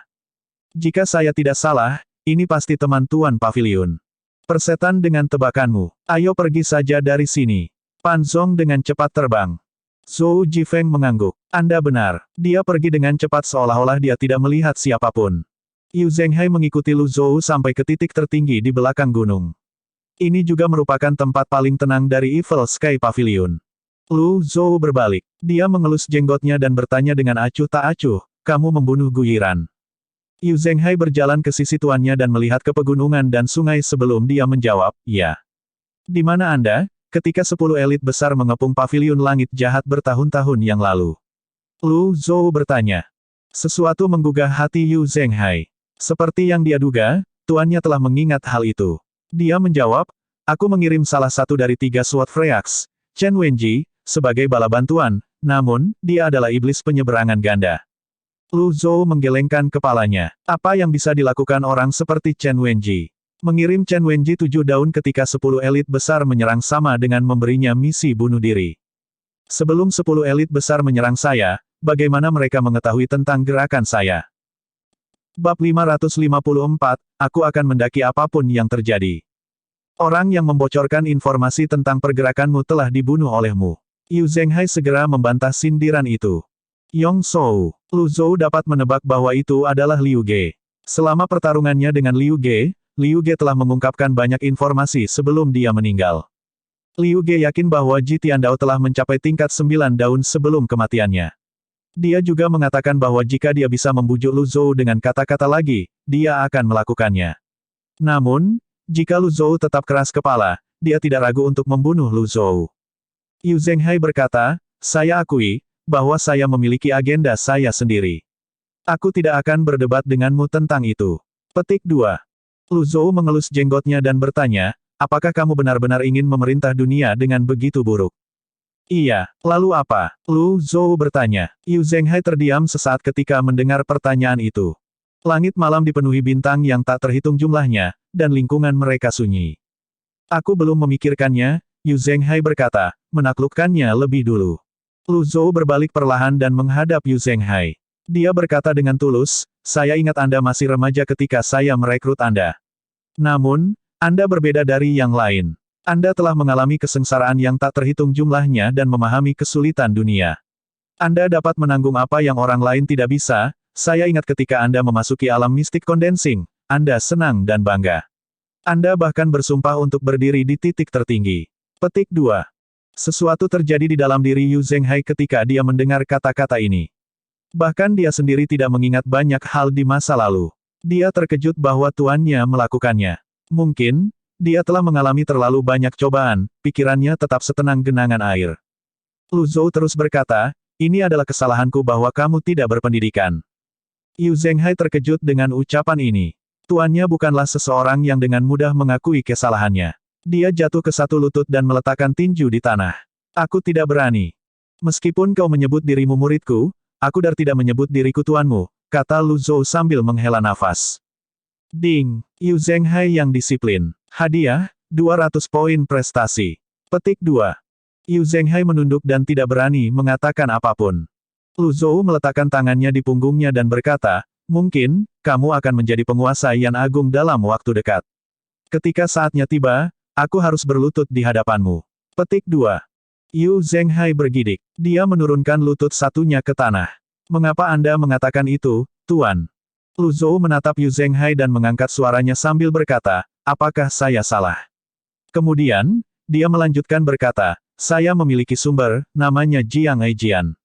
Jika saya tidak salah, ini pasti teman Tuan Paviliun. Persetan dengan tebakanmu. Ayo pergi saja dari sini. Pan Zong dengan cepat terbang. Zhou Jifeng mengangguk. Anda benar. Dia pergi dengan cepat seolah-olah dia tidak melihat siapapun. Yu Zhenghai mengikuti Lu Zhou sampai ke titik tertinggi di belakang gunung. Ini juga merupakan tempat paling tenang dari Evil Sky Pavilion. Lu Zhou berbalik. Dia mengelus jenggotnya dan bertanya dengan acuh tak acuh, kamu membunuh Guyiran. Yu Zhenghai berjalan ke sisi tuannya dan melihat ke pegunungan dan sungai sebelum dia menjawab, ya. Di mana Anda? Ketika 10 elit besar mengepung paviliun langit jahat bertahun-tahun yang lalu. Lu Zhou bertanya. Sesuatu menggugah hati Yu Zhenghai. Seperti yang dia duga, tuannya telah mengingat hal itu. Dia menjawab, aku mengirim salah satu dari 3 SWAT Freaks, Chen Wenji, sebagai bala bantuan, namun, dia adalah iblis penyeberangan ganda. Lu Zhou menggelengkan kepalanya. Apa yang bisa dilakukan orang seperti Chen Wenji? Mengirim Chen Wenji 7 daun ketika 10 elit besar menyerang sama dengan memberinya misi bunuh diri. Sebelum 10 elit besar menyerang saya, bagaimana mereka mengetahui tentang gerakan saya? Bab 554, aku akan mendaki apapun yang terjadi. Orang yang membocorkan informasi tentang pergerakanmu telah dibunuh olehmu. Yu Zhenghai segera membantah sindiran itu. Yong Shou, Lu Zhou dapat menebak bahwa itu adalah Liu Ge. Selama pertarungannya dengan Liu Ge telah mengungkapkan banyak informasi sebelum dia meninggal. Liu Ge yakin bahwa Ji Tiandao telah mencapai tingkat 9 daun sebelum kematiannya. Dia juga mengatakan bahwa jika dia bisa membujuk Lu Zhou dengan kata-kata lagi, dia akan melakukannya. Namun, jika Lu Zhou tetap keras kepala, dia tidak ragu untuk membunuh Lu Zhou. Yu Zhenghai berkata, saya akui, bahwa saya memiliki agenda saya sendiri. Aku tidak akan berdebat denganmu tentang itu. Petik 2. Lu Zhou mengelus jenggotnya dan bertanya, apakah kamu benar-benar ingin memerintah dunia dengan begitu buruk? Iya, lalu apa? Lu Zhou bertanya. Yu Zhenghai terdiam sesaat ketika mendengar pertanyaan itu. Langit malam dipenuhi bintang yang tak terhitung jumlahnya, dan lingkungan mereka sunyi. Aku belum memikirkannya, Yu Zhenghai berkata, menaklukkannya lebih dulu. Lu Zhou berbalik perlahan dan menghadap Yu Zhenghai. Dia berkata dengan tulus, saya ingat Anda masih remaja ketika saya merekrut Anda. Namun, Anda berbeda dari yang lain. Anda telah mengalami kesengsaraan yang tak terhitung jumlahnya dan memahami kesulitan dunia. Anda dapat menanggung apa yang orang lain tidak bisa. Saya ingat ketika Anda memasuki alam mistik kondensing, Anda senang dan bangga. Anda bahkan bersumpah untuk berdiri di titik tertinggi. Petik 2. Sesuatu terjadi di dalam diri Yu Zhenghai ketika dia mendengar kata-kata ini. Bahkan dia sendiri tidak mengingat banyak hal di masa lalu. Dia terkejut bahwa tuannya melakukannya. Mungkin, dia telah mengalami terlalu banyak cobaan, pikirannya tetap setenang genangan air. Lu Zhou terus berkata, ini adalah kesalahanku bahwa kamu tidak berpendidikan. Yu Zhenghai terkejut dengan ucapan ini. Tuannya bukanlah seseorang yang dengan mudah mengakui kesalahannya. Dia jatuh ke satu lutut dan meletakkan tinju di tanah. Aku tidak berani. Meskipun kau menyebut dirimu muridku, aku tidak menyebut diriku tuanmu, kata Lu Zhou sambil menghela nafas. Ding, Yu Zhenghai yang disiplin. Hadiah, 200 poin prestasi. Petik 2. Yu Zhenghai menunduk dan tidak berani mengatakan apapun. Lu Zhou meletakkan tangannya di punggungnya dan berkata, mungkin, kamu akan menjadi penguasa Yan Agung dalam waktu dekat. Ketika saatnya tiba, aku harus berlutut di hadapanmu. Petik 2. Yu Zhenghai bergidik. Dia menurunkan lutut satunya ke tanah. Mengapa Anda mengatakan itu, Tuan? Lu Zhou menatap Yu Zhenghai dan mengangkat suaranya sambil berkata, apakah saya salah? Kemudian, dia melanjutkan berkata, saya memiliki sumber, namanya Jiang Eijian.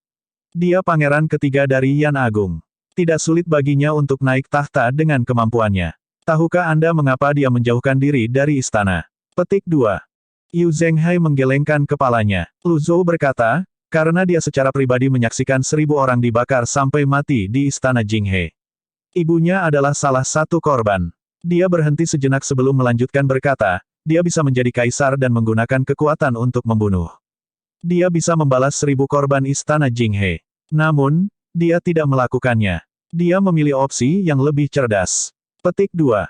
Dia pangeran ketiga dari Yan Agung. Tidak sulit baginya untuk naik tahta dengan kemampuannya. Tahukah Anda mengapa dia menjauhkan diri dari istana? Petik 2. Yu Zhenghai menggelengkan kepalanya. Lu Zhou berkata, karena dia secara pribadi menyaksikan 1000 orang dibakar sampai mati di istana Jinghe. Ibunya adalah salah satu korban. Dia berhenti sejenak sebelum melanjutkan berkata, dia bisa menjadi kaisar dan menggunakan kekuatan untuk membunuh. Dia bisa membalas 1000 korban istana Jinghe. Namun, dia tidak melakukannya. Dia memilih opsi yang lebih cerdas. Petik 2.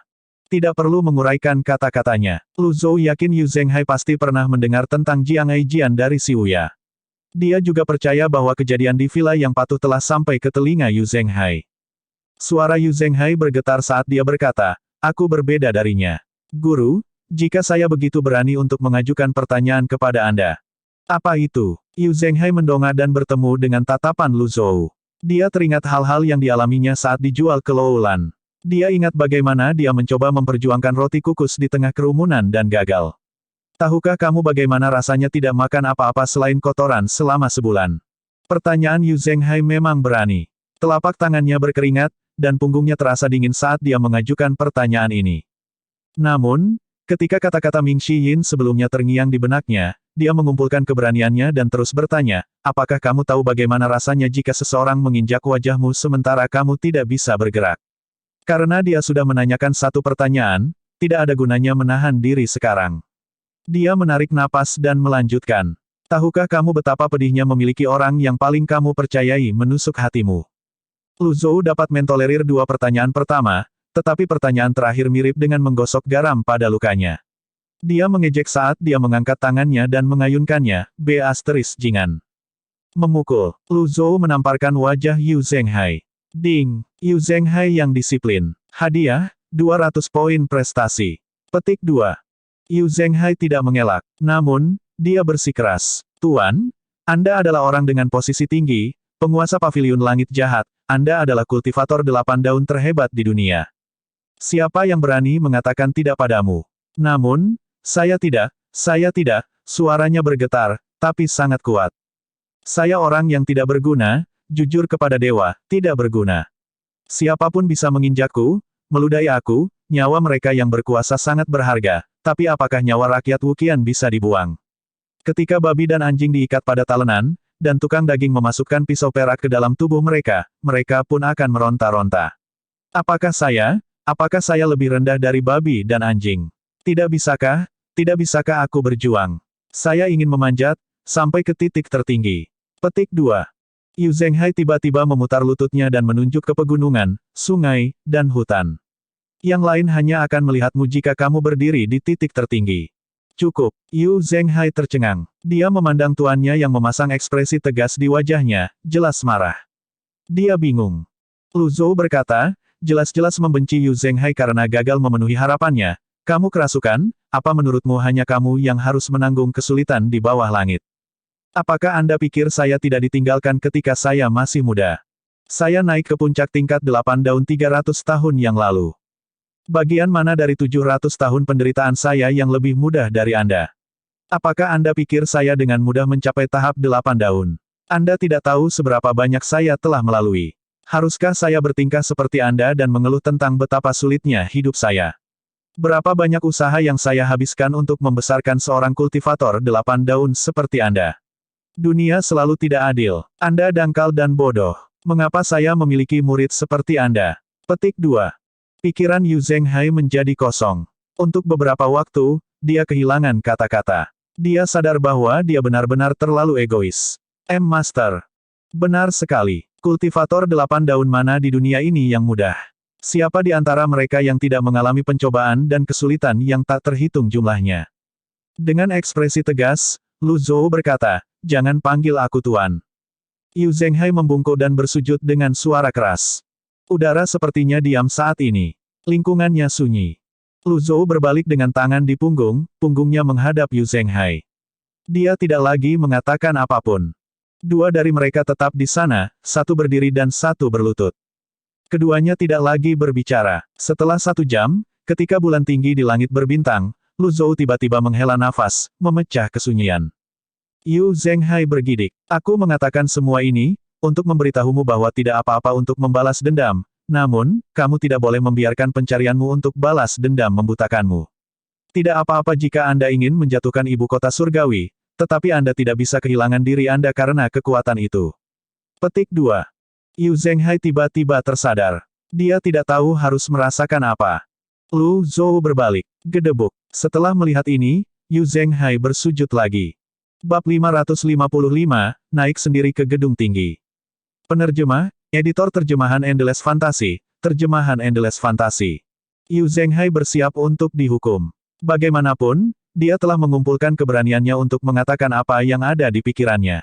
Tidak perlu menguraikan kata-katanya. Lu Zhou yakin Yu Zhenghai pasti pernah mendengar tentang Jiang Eijian dari si Wuya. Dia juga percaya bahwa kejadian di villa yang patuh telah sampai ke telinga Yu Zhenghai. Suara Yu Zhenghai bergetar saat dia berkata, aku berbeda darinya. Guru, jika saya begitu berani untuk mengajukan pertanyaan kepada Anda. Apa itu? Yu Zhenghai mendongak dan bertemu dengan tatapan Lu Zhou. Dia teringat hal-hal yang dialaminya saat dijual ke Loulan. Dia ingat bagaimana dia mencoba memperjuangkan roti kukus di tengah kerumunan dan gagal. Tahukah kamu bagaimana rasanya tidak makan apa-apa selain kotoran selama sebulan? Pertanyaan Yu Zhenghai memang berani. Telapak tangannya berkeringat, dan punggungnya terasa dingin saat dia mengajukan pertanyaan ini. Namun, ketika kata-kata Ming Shiyin sebelumnya terngiang di benaknya, dia mengumpulkan keberaniannya dan terus bertanya, apakah kamu tahu bagaimana rasanya jika seseorang menginjak wajahmu sementara kamu tidak bisa bergerak? Karena dia sudah menanyakan satu pertanyaan, tidak ada gunanya menahan diri sekarang. Dia menarik napas dan melanjutkan. Tahukah kamu betapa pedihnya memiliki orang yang paling kamu percayai menusuk hatimu? Lu Zhou dapat mentolerir dua pertanyaan pertama, tetapi pertanyaan terakhir mirip dengan menggosok garam pada lukanya. Dia mengejek saat dia mengangkat tangannya dan mengayunkannya, Jingan. Memukul. Lu Zhou menamparkan wajah Yu Zhenghai. Ding, Yu Zhenghai yang disiplin. Hadiah, 200 poin prestasi. Petik 2. Yu Zhenghai tidak mengelak. Namun, dia bersikeras. Tuan, Anda adalah orang dengan posisi tinggi, penguasa paviliun langit jahat, Anda adalah kultivator 8 daun terhebat di dunia. Siapa yang berani mengatakan tidak padamu? Namun, saya tidak, suaranya bergetar, tapi sangat kuat. Saya orang yang tidak berguna, jujur kepada dewa, tidak berguna. Siapapun bisa menginjakku, meludahi aku, nyawa mereka yang berkuasa sangat berharga, tapi apakah nyawa rakyat Wuqian bisa dibuang? Ketika babi dan anjing diikat pada talenan, dan tukang daging memasukkan pisau perak ke dalam tubuh mereka, mereka pun akan meronta-ronta. Apakah saya lebih rendah dari babi dan anjing? Tidak bisakah aku berjuang? Saya ingin memanjat, sampai ke titik tertinggi. Petik 2. Yu Zhenghai tiba-tiba memutar lututnya dan menunjuk ke pegunungan, sungai, dan hutan. Yang lain hanya akan melihatmu jika kamu berdiri di titik tertinggi. Cukup. Yu Zhenghai tercengang. Dia memandang tuannya yang memasang ekspresi tegas di wajahnya, jelas marah. Dia bingung. Lu Zhou berkata, jelas-jelas membenci Yu Zhenghai karena gagal memenuhi harapannya. Kamu kerasukan, apa menurutmu hanya kamu yang harus menanggung kesulitan di bawah langit? Apakah Anda pikir saya tidak ditinggalkan ketika saya masih muda? Saya naik ke puncak tingkat 8 daun 300 tahun yang lalu. Bagian mana dari 700 tahun penderitaan saya yang lebih mudah dari Anda? Apakah Anda pikir saya dengan mudah mencapai tahap 8 daun? Anda tidak tahu seberapa banyak saya telah melalui. Haruskah saya bertingkah seperti Anda dan mengeluh tentang betapa sulitnya hidup saya? Berapa banyak usaha yang saya habiskan untuk membesarkan seorang kultivator 8 daun seperti Anda? Dunia selalu tidak adil. Anda dangkal dan bodoh. Mengapa saya memiliki murid seperti Anda? Petik 2. Pikiran Yu Zhenghai menjadi kosong. Untuk beberapa waktu, dia kehilangan kata-kata. Dia sadar bahwa dia benar-benar terlalu egois. Master. Benar sekali. Kultivator 8 daun mana di dunia ini yang mudah? Siapa di antara mereka yang tidak mengalami pencobaan dan kesulitan yang tak terhitung jumlahnya? Dengan ekspresi tegas, Lu Zhou berkata, jangan panggil aku tuan. Yu Zhenghai membungkuk dan bersujud dengan suara keras. Udara sepertinya diam saat ini. Lingkungannya sunyi. Lu Zhou berbalik dengan tangan di punggungnya menghadap Yu Zhenghai. Dia tidak lagi mengatakan apapun. Dua dari mereka tetap di sana, satu berdiri dan satu berlutut. Keduanya tidak lagi berbicara. Setelah 1 jam, ketika bulan tinggi di langit berbintang, Lu Zhou tiba-tiba menghela nafas, memecah kesunyian. Yu Zhenghai bergidik. Aku mengatakan semua ini, untuk memberitahumu bahwa tidak apa-apa untuk membalas dendam, namun, kamu tidak boleh membiarkan pencarianmu untuk balas dendam membutakanmu. Tidak apa-apa jika Anda ingin menjatuhkan ibu kota surgawi, tetapi Anda tidak bisa kehilangan diri Anda karena kekuatan itu. Petik 2. Yu Zhenghai tiba-tiba tersadar. Dia tidak tahu harus merasakan apa. Lu Zhou berbalik. Gedebuk. Setelah melihat ini, Yu Zhenghai bersujud lagi. Bab 555, naik sendiri ke gedung tinggi. Penerjemah, editor terjemahan Endless Fantasy, terjemahan Endless Fantasy. Yu Zhenghai bersiap untuk dihukum. Bagaimanapun, dia telah mengumpulkan keberaniannya untuk mengatakan apa yang ada di pikirannya.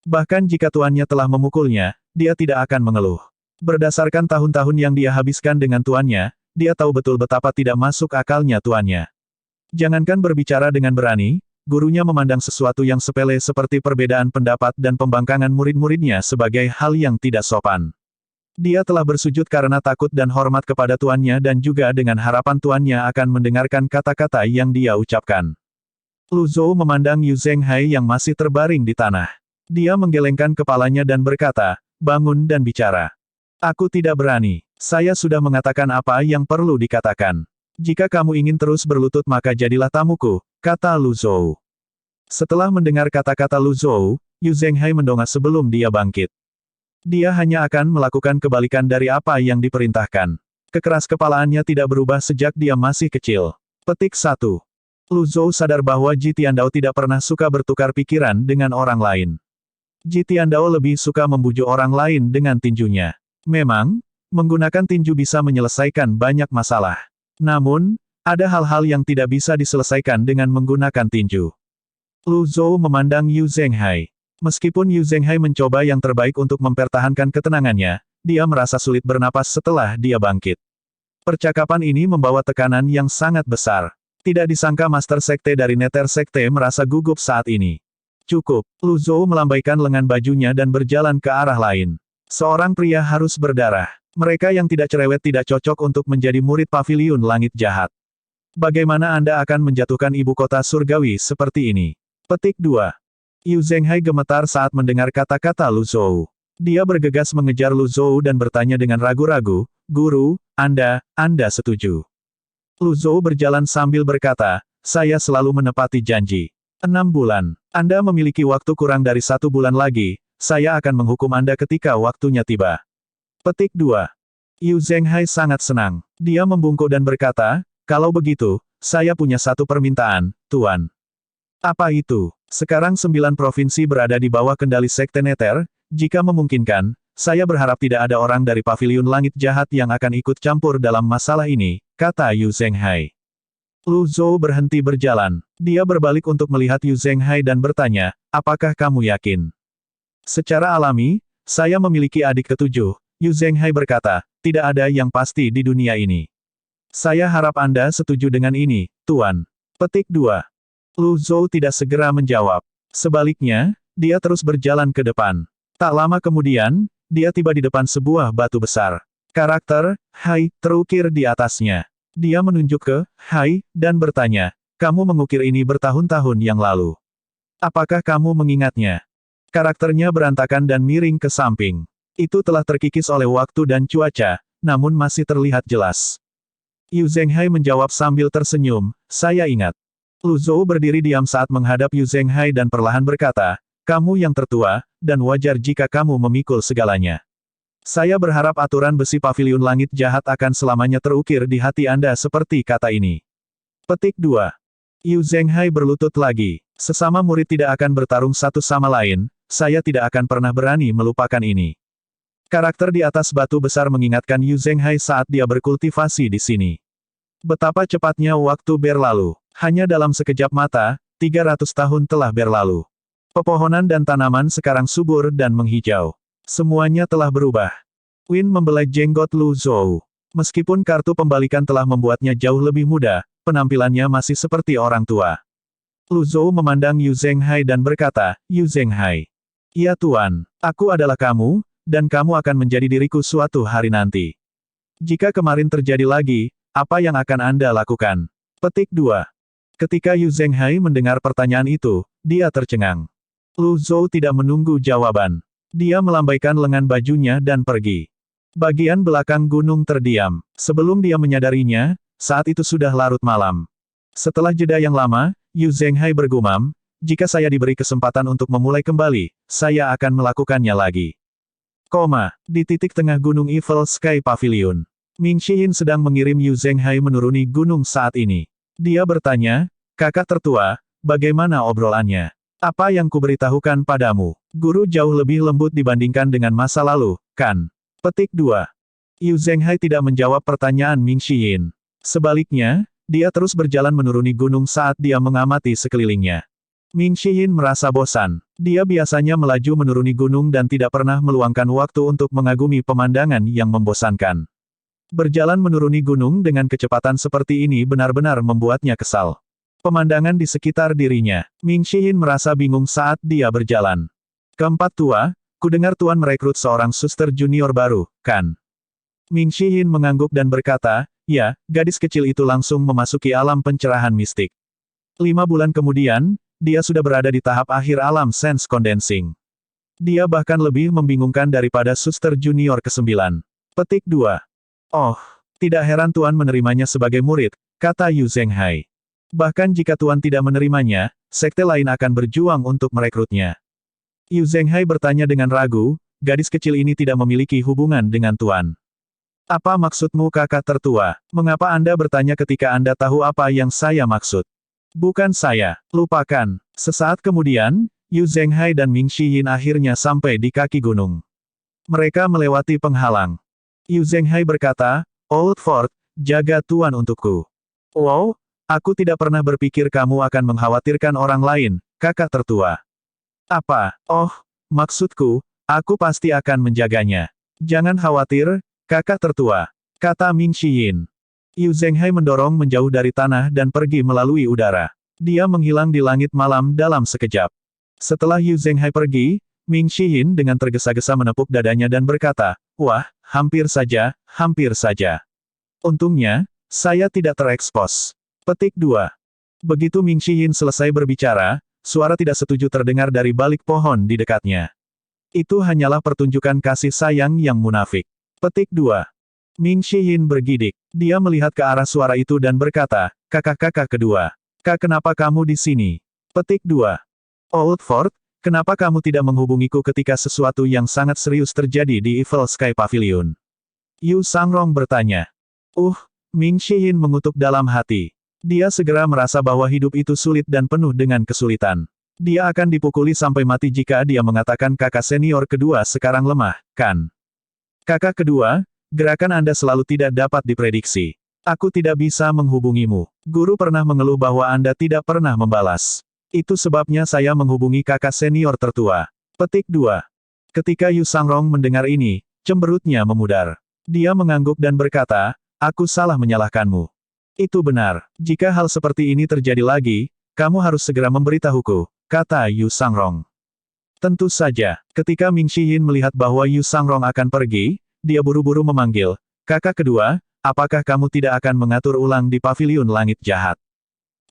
Bahkan jika tuannya telah memukulnya, dia tidak akan mengeluh. Berdasarkan tahun-tahun yang dia habiskan dengan tuannya, dia tahu betul betapa tidak masuk akalnya tuannya. Jangankan berbicara dengan berani, gurunya memandang sesuatu yang sepele seperti perbedaan pendapat dan pembangkangan murid-muridnya sebagai hal yang tidak sopan. Dia telah bersujud karena takut dan hormat kepada tuannya dan juga dengan harapan tuannya akan mendengarkan kata-kata yang dia ucapkan. Lu Zhou memandang Yu Zhenghai yang masih terbaring di tanah. Dia menggelengkan kepalanya dan berkata, bangun dan bicara. Aku tidak berani. Saya sudah mengatakan apa yang perlu dikatakan. Jika kamu ingin terus berlutut maka jadilah tamuku, kata Lu Zhou. Setelah mendengar kata-kata Lu Zhou, Yu Zhenghai mendongak sebelum dia bangkit. Dia hanya akan melakukan kebalikan dari apa yang diperintahkan. Kekeras-kepalaannya tidak berubah sejak dia masih kecil. Petik 1. Lu Zhou sadar bahwa Ji Tiandao tidak pernah suka bertukar pikiran dengan orang lain. Ji Tiandao lebih suka membujuk orang lain dengan tinjunya. Memang, menggunakan tinju bisa menyelesaikan banyak masalah. Namun, ada hal-hal yang tidak bisa diselesaikan dengan menggunakan tinju. Lu Zhou memandang Yu Zhenghai. Meskipun Yu Zhenghai mencoba yang terbaik untuk mempertahankan ketenangannya, dia merasa sulit bernapas setelah dia bangkit. Percakapan ini membawa tekanan yang sangat besar. Tidak disangka Master Sekte dari Nether Sekte merasa gugup saat ini. Cukup, Lu Zhou melambaikan lengan bajunya dan berjalan ke arah lain. Seorang pria harus berdarah. Mereka yang tidak cerewet tidak cocok untuk menjadi murid paviliun langit jahat. Bagaimana Anda akan menjatuhkan ibu kota surgawi seperti ini? Petik 2. Yu Zhenghai gemetar saat mendengar kata-kata Lu Zhou. Dia bergegas mengejar Lu Zhou dan bertanya dengan ragu-ragu, Guru, Anda setuju? Lu Zhou berjalan sambil berkata, saya selalu menepati janji. 6 bulan. Anda memiliki waktu kurang dari 1 bulan lagi, saya akan menghukum Anda ketika waktunya tiba. Petik 2. Yu Zhenghai sangat senang. Dia membungkuk dan berkata, kalau begitu, saya punya satu permintaan, Tuan. Apa itu? Sekarang 9 provinsi berada di bawah kendali Sekte Nether, jika memungkinkan, saya berharap tidak ada orang dari Paviliun Langit Jahat yang akan ikut campur dalam masalah ini, kata Yu Zhenghai. Lu Zhou berhenti berjalan. Dia berbalik untuk melihat Yu Zhenghai dan bertanya, apakah kamu yakin? Secara alami, saya memiliki adik ketujuh, Yu Zhenghai berkata, tidak ada yang pasti di dunia ini. Saya harap Anda setuju dengan ini, Tuan. Petik 2. Lu Zhou tidak segera menjawab. Sebaliknya, dia terus berjalan ke depan. Tak lama kemudian, dia tiba di depan sebuah batu besar. Karakter, Hai, terukir di atasnya. Dia menunjuk ke Hai, dan bertanya, kamu mengukir ini bertahun-tahun yang lalu. Apakah kamu mengingatnya? Karakternya berantakan dan miring ke samping. Itu telah terkikis oleh waktu dan cuaca, namun masih terlihat jelas. Yu Zhenghai menjawab sambil tersenyum, saya ingat. Lu Zhou berdiri diam saat menghadap Yu Zhenghai dan perlahan berkata, kamu yang tertua, dan wajar jika kamu memikul segalanya. Saya berharap aturan besi Paviliun Langit Jahat akan selamanya terukir di hati Anda seperti kata ini. Petik 2. Yu Zhenghai berlutut lagi. Sesama murid tidak akan bertarung satu sama lain, saya tidak akan pernah berani melupakan ini. Karakter di atas batu besar mengingatkan Yu Zhenghai saat dia berkultivasi di sini. Betapa cepatnya waktu berlalu. Hanya dalam sekejap mata, 300 tahun telah berlalu. Pepohonan dan tanaman sekarang subur dan menghijau. Semuanya telah berubah. Win membelai jenggot Lu Zhou. Meskipun kartu pembalikan telah membuatnya jauh lebih muda, penampilannya masih seperti orang tua. Lu Zhou memandang Yu Zhenghai dan berkata, Yu Zhenghai. Ya Tuan, aku adalah kamu, dan kamu akan menjadi diriku suatu hari nanti. Jika kemarin terjadi lagi, apa yang akan Anda lakukan? Petik 2. Ketika Yu Zhenghai mendengar pertanyaan itu, dia tercengang. Lu Zhou tidak menunggu jawaban. Dia melambaikan lengan bajunya dan pergi. Bagian belakang gunung terdiam. Sebelum dia menyadarinya, saat itu sudah larut malam. Setelah jeda yang lama, Yu Zhenghai bergumam, jika saya diberi kesempatan untuk memulai kembali, saya akan melakukannya lagi. Di titik tengah gunung Evil Sky Pavilion. Ming Shiyin sedang mengirim Yu Zhenghai menuruni gunung saat ini. Dia bertanya, kakak tertua, bagaimana obrolannya? Apa yang kuberitahukan padamu? Guru jauh lebih lembut dibandingkan dengan masa lalu, kan? Petik 2. Yu Zhenghai tidak menjawab pertanyaan Ming Shiyin. Sebaliknya, dia terus berjalan menuruni gunung saat dia mengamati sekelilingnya. Ming Shiyin merasa bosan. Dia biasanya melaju menuruni gunung dan tidak pernah meluangkan waktu untuk mengagumi pemandangan yang membosankan. Berjalan menuruni gunung dengan kecepatan seperti ini benar-benar membuatnya kesal. Pemandangan di sekitar dirinya. Ming Shiyin merasa bingung saat dia berjalan. Keempat tua, kudengar Tuan merekrut seorang suster junior baru, kan? Ming Shiyin mengangguk dan berkata, ya, gadis kecil itu langsung memasuki alam pencerahan mistik. 5 bulan kemudian, dia sudah berada di tahap akhir alam sense condensing. Dia bahkan lebih membingungkan daripada suster junior ke-9. Petik 2. Oh, tidak heran Tuan menerimanya sebagai murid, kata Yu Zhenghai. Bahkan jika Tuan tidak menerimanya, sekte lain akan berjuang untuk merekrutnya. Yu Zhenghai bertanya dengan ragu, gadis kecil ini tidak memiliki hubungan dengan Tuan. Apa maksudmu kakak tertua? Mengapa Anda bertanya ketika Anda tahu apa yang saya maksud? Bukan saya, lupakan. Sesaat kemudian, Yu Zhenghai dan Ming Shiyin akhirnya sampai di kaki gunung. Mereka melewati penghalang. Yu Zhenghai berkata, Old Fort, jaga Tuan untukku. Wow, aku tidak pernah berpikir kamu akan mengkhawatirkan orang lain, kakak tertua. Apa? Oh, maksudku, aku pasti akan menjaganya. Jangan khawatir, kakak tertua, kata Ming Shiyin. Yu Zhenghai mendorong menjauh dari tanah dan pergi melalui udara. Dia menghilang di langit malam dalam sekejap. Setelah Yu Zhenghai pergi, Ming Shiyin dengan tergesa-gesa menepuk dadanya dan berkata, wah, hampir saja, hampir saja. Untungnya, saya tidak terekspos. Petik 2. Begitu Ming Shiyin selesai berbicara, suara tidak setuju terdengar dari balik pohon di dekatnya. Itu hanyalah pertunjukan kasih sayang yang munafik. Petik 2. Ming Shiyin bergidik. Dia melihat ke arah suara itu dan berkata, kakak-kakak kedua. Kak, kenapa kamu di sini? Petik 2. Old Fort, kenapa kamu tidak menghubungiku ketika sesuatu yang sangat serius terjadi di Evil Sky Pavilion? Yu Sangrong bertanya. Ming Shiyin mengutuk dalam hati. Dia segera merasa bahwa hidup itu sulit dan penuh dengan kesulitan. Dia akan dipukuli sampai mati jika dia mengatakan kakak senior kedua sekarang lemah, kan? Kakak kedua, gerakan Anda selalu tidak dapat diprediksi. Aku tidak bisa menghubungimu. Guru pernah mengeluh bahwa Anda tidak pernah membalas. Itu sebabnya saya menghubungi kakak senior tertua. Petik 2. Ketika Yu Sangrong mendengar ini, cemberutnya memudar. Dia mengangguk dan berkata, aku salah menyalahkanmu. Itu benar. Jika hal seperti ini terjadi lagi, kamu harus segera memberitahuku, kata Yu Sangrong. Tentu saja, ketika Ming Shiyin melihat bahwa Yu Sangrong akan pergi, dia buru-buru memanggil, kakak kedua, apakah kamu tidak akan mengatur ulang di pavilion langit jahat?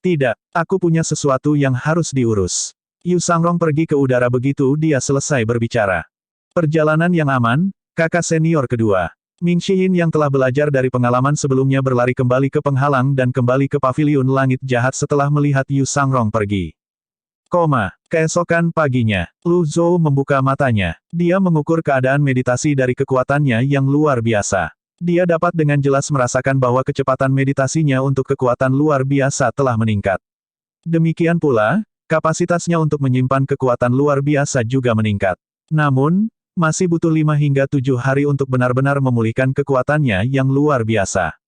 Tidak, aku punya sesuatu yang harus diurus. Yu Sangrong pergi ke udara begitu dia selesai berbicara. Perjalanan yang aman, kakak senior kedua. Ming Shiyin yang telah belajar dari pengalaman sebelumnya berlari kembali ke penghalang dan kembali ke pavilion langit jahat setelah melihat Yu Sangrong pergi. Keesokan paginya, Lu Zhou membuka matanya. Dia mengukur keadaan meditasi dari kekuatannya yang luar biasa. Dia dapat dengan jelas merasakan bahwa kecepatan meditasinya untuk kekuatan luar biasa telah meningkat. Demikian pula, kapasitasnya untuk menyimpan kekuatan luar biasa juga meningkat. Namun, masih butuh 5 hingga 7 hari untuk benar-benar memulihkan kekuatannya yang luar biasa.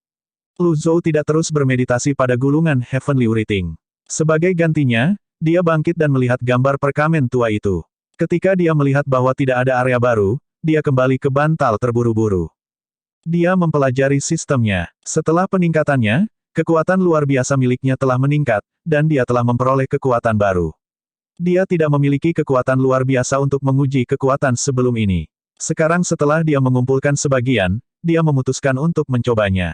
Lu Zhou tidak terus bermeditasi pada gulungan Heavenly Writing. Sebagai gantinya, dia bangkit dan melihat gambar perkamen tua itu. Ketika dia melihat bahwa tidak ada area baru, dia kembali ke bantal terburu-buru. Dia mempelajari sistemnya. Setelah peningkatannya, kekuatan luar biasa miliknya telah meningkat, dan dia telah memperoleh kekuatan baru. Dia tidak memiliki kekuatan luar biasa untuk menguji kekuatan sebelum ini. Sekarang setelah dia mengumpulkan sebagian, dia memutuskan untuk mencobanya.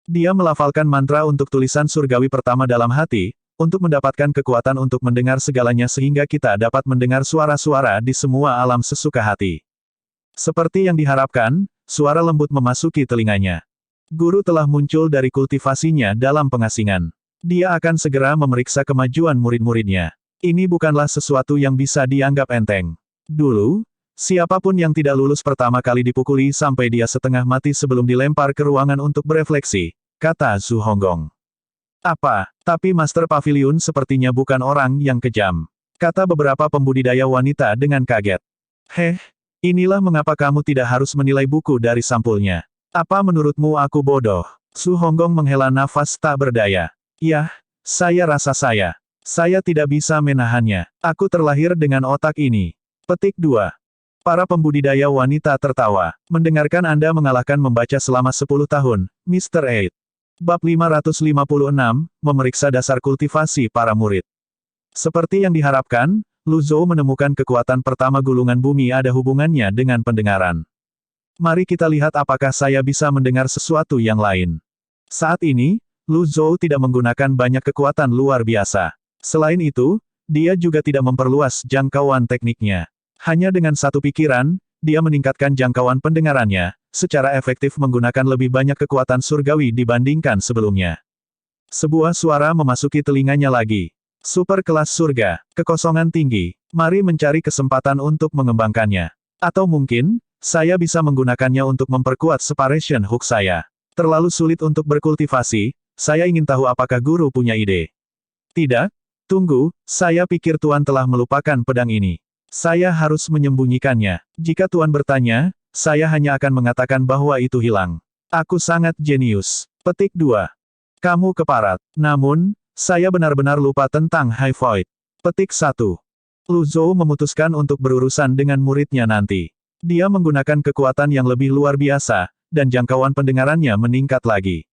Dia melafalkan mantra untuk tulisan surgawi pertama dalam hati, untuk mendapatkan kekuatan untuk mendengar segalanya sehingga kita dapat mendengar suara-suara di semua alam sesuka hati. Seperti yang diharapkan, suara lembut memasuki telinganya. Guru telah muncul dari kultivasinya dalam pengasingan. Dia akan segera memeriksa kemajuan murid-muridnya. Ini bukanlah sesuatu yang bisa dianggap enteng. Dulu, siapapun yang tidak lulus pertama kali dipukuli sampai dia setengah mati sebelum dilempar ke ruangan untuk berefleksi, kata Zhu Honggong. Apa, tapi Master Pavilion sepertinya bukan orang yang kejam, kata beberapa pembudidaya wanita dengan kaget. Inilah mengapa kamu tidak harus menilai buku dari sampulnya. Apa menurutmu aku bodoh? Zhu Honggong menghela nafas tak berdaya. Yah, saya rasa saya tidak bisa menahannya. Aku terlahir dengan otak ini. Petik 2. Para pembudidaya wanita tertawa. Mendengarkan Anda mengalahkan membaca selama 10 tahun, Mr. 8. Bab 556, memeriksa dasar kultivasi para murid. Seperti yang diharapkan, Lu Zhou menemukan kekuatan pertama gulungan bumi ada hubungannya dengan pendengaran. Mari kita lihat apakah saya bisa mendengar sesuatu yang lain. Saat ini, Lu Zhou tidak menggunakan banyak kekuatan luar biasa. Selain itu, dia juga tidak memperluas jangkauan tekniknya. Hanya dengan satu pikiran, dia meningkatkan jangkauan pendengarannya, secara efektif menggunakan lebih banyak kekuatan surgawi dibandingkan sebelumnya. Sebuah suara memasuki telinganya lagi. Super kelas surga, kekosongan tinggi, mari mencari kesempatan untuk mengembangkannya. Atau mungkin, saya bisa menggunakannya untuk memperkuat separation hook saya. Terlalu sulit untuk berkultivasi, saya ingin tahu apakah guru punya ide. Tidak? Tunggu, saya pikir Tuan telah melupakan pedang ini. Saya harus menyembunyikannya. Jika Tuan bertanya, saya hanya akan mengatakan bahwa itu hilang. Aku sangat jenius. Petik 2. Kamu keparat. Namun, saya benar-benar lupa tentang High Void. Petik 1. Lu Zhou memutuskan untuk berurusan dengan muridnya nanti. Dia menggunakan kekuatan yang lebih luar biasa, dan jangkauan pendengarannya meningkat lagi.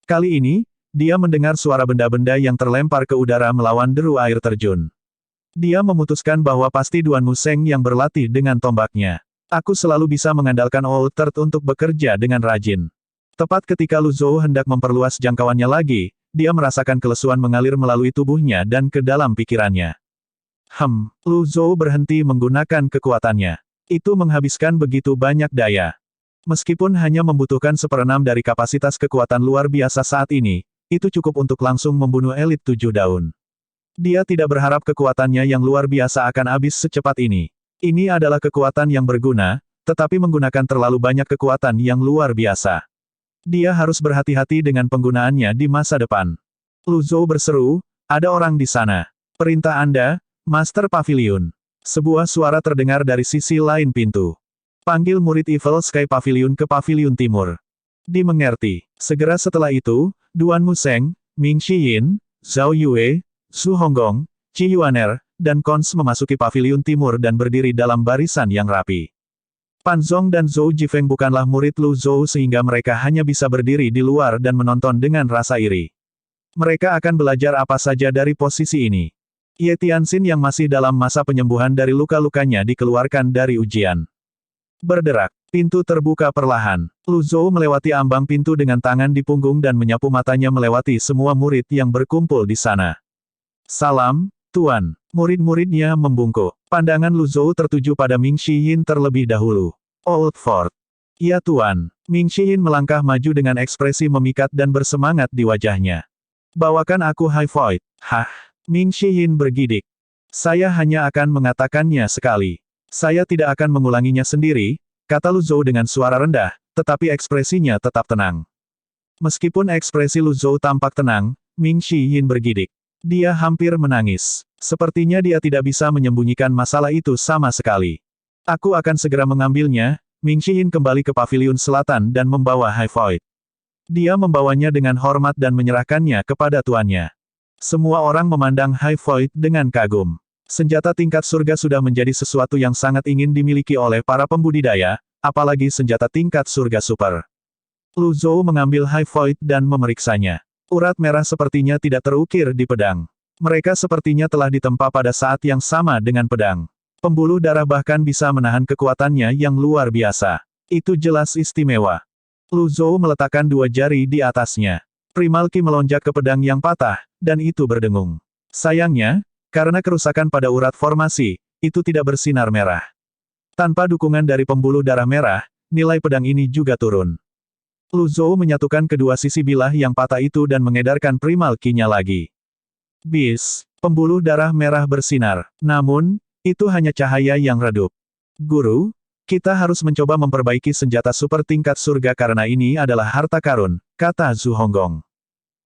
Kali ini, dia mendengar suara benda-benda yang terlempar ke udara melawan deru air terjun. Dia memutuskan bahwa pasti Duan Museng yang berlatih dengan tombaknya. Aku selalu bisa mengandalkan Old Third untuk bekerja dengan rajin. Tepat ketika Lu Zhou hendak memperluas jangkauannya lagi, dia merasakan kelesuan mengalir melalui tubuhnya dan ke dalam pikirannya. Lu Zhou berhenti menggunakan kekuatannya. Itu menghabiskan begitu banyak daya. Meskipun hanya membutuhkan seperenam dari kapasitas kekuatan luar biasa saat ini, itu cukup untuk langsung membunuh elit 7 daun. Dia tidak berharap kekuatannya yang luar biasa akan habis secepat ini. Ini adalah kekuatan yang berguna, tetapi menggunakan terlalu banyak kekuatan yang luar biasa. Dia harus berhati-hati dengan penggunaannya di masa depan. Lu Zhou berseru, ada orang di sana. Perintah Anda, Master Pavilion. Sebuah suara terdengar dari sisi lain pintu. Panggil murid Evil Sky Pavilion ke Pavilion Timur. Dimengerti. Segera setelah itu, Duan Museng, Ming Xiyin, Zhao Yue, Su Honggong, Qi Yuaner, dan Cons memasuki Pavilion Timur dan berdiri dalam barisan yang rapi. Pan Zong dan Zhou Jifeng bukanlah murid Lu Zhou sehingga mereka hanya bisa berdiri di luar dan menonton dengan rasa iri. Mereka akan belajar apa saja dari posisi ini. Ye Tianxin yang masih dalam masa penyembuhan dari luka-lukanya dikeluarkan dari ujian. Berderak. Pintu terbuka perlahan. Lu Zhou melewati ambang pintu dengan tangan di punggung dan menyapu matanya melewati semua murid yang berkumpul di sana. Salam, Tuan. Murid-muridnya membungkuk. Pandangan Lu Zhou tertuju pada Ming Xiyin terlebih dahulu. Old Fort. Ya Tuan. Ming Xiyin melangkah maju dengan ekspresi memikat dan bersemangat di wajahnya. Bawakan aku High Void. Hah? Ming Xiyin bergidik. Saya hanya akan mengatakannya sekali. Saya tidak akan mengulanginya sendiri, kata Lu Zhou dengan suara rendah, tetapi ekspresinya tetap tenang. Meskipun ekspresi Lu Zhou tampak tenang, Ming Xiyin bergidik. Dia hampir menangis. Sepertinya dia tidak bisa menyembunyikan masalah itu sama sekali. Aku akan segera mengambilnya. Ming Xiyin kembali ke Pavilion Selatan dan membawa High Void. Dia membawanya dengan hormat dan menyerahkannya kepada tuannya. Semua orang memandang High Void dengan kagum. Senjata tingkat surga sudah menjadi sesuatu yang sangat ingin dimiliki oleh para pembudidaya, apalagi senjata tingkat surga super. Lu Zhou mengambil High Void dan memeriksanya. Urat merah sepertinya tidak terukir di pedang. Mereka sepertinya telah ditempa pada saat yang sama dengan pedang. Pembuluh darah bahkan bisa menahan kekuatannya yang luar biasa. Itu jelas istimewa. Lu Zhou meletakkan 2 jari di atasnya. Primal Qi melonjak ke pedang yang patah, dan itu berdengung. Sayangnya, karena kerusakan pada urat formasi, itu tidak bersinar merah. Tanpa dukungan dari pembuluh darah merah, nilai pedang ini juga turun. Lu Zhou menyatukan kedua sisi bilah yang patah itu dan mengedarkan primal Qi-nya lagi. Bis, pembuluh darah merah bersinar. Namun, itu hanya cahaya yang redup. Guru, kita harus mencoba memperbaiki senjata super tingkat surga karena ini adalah harta karun, kata Zhu Honggong.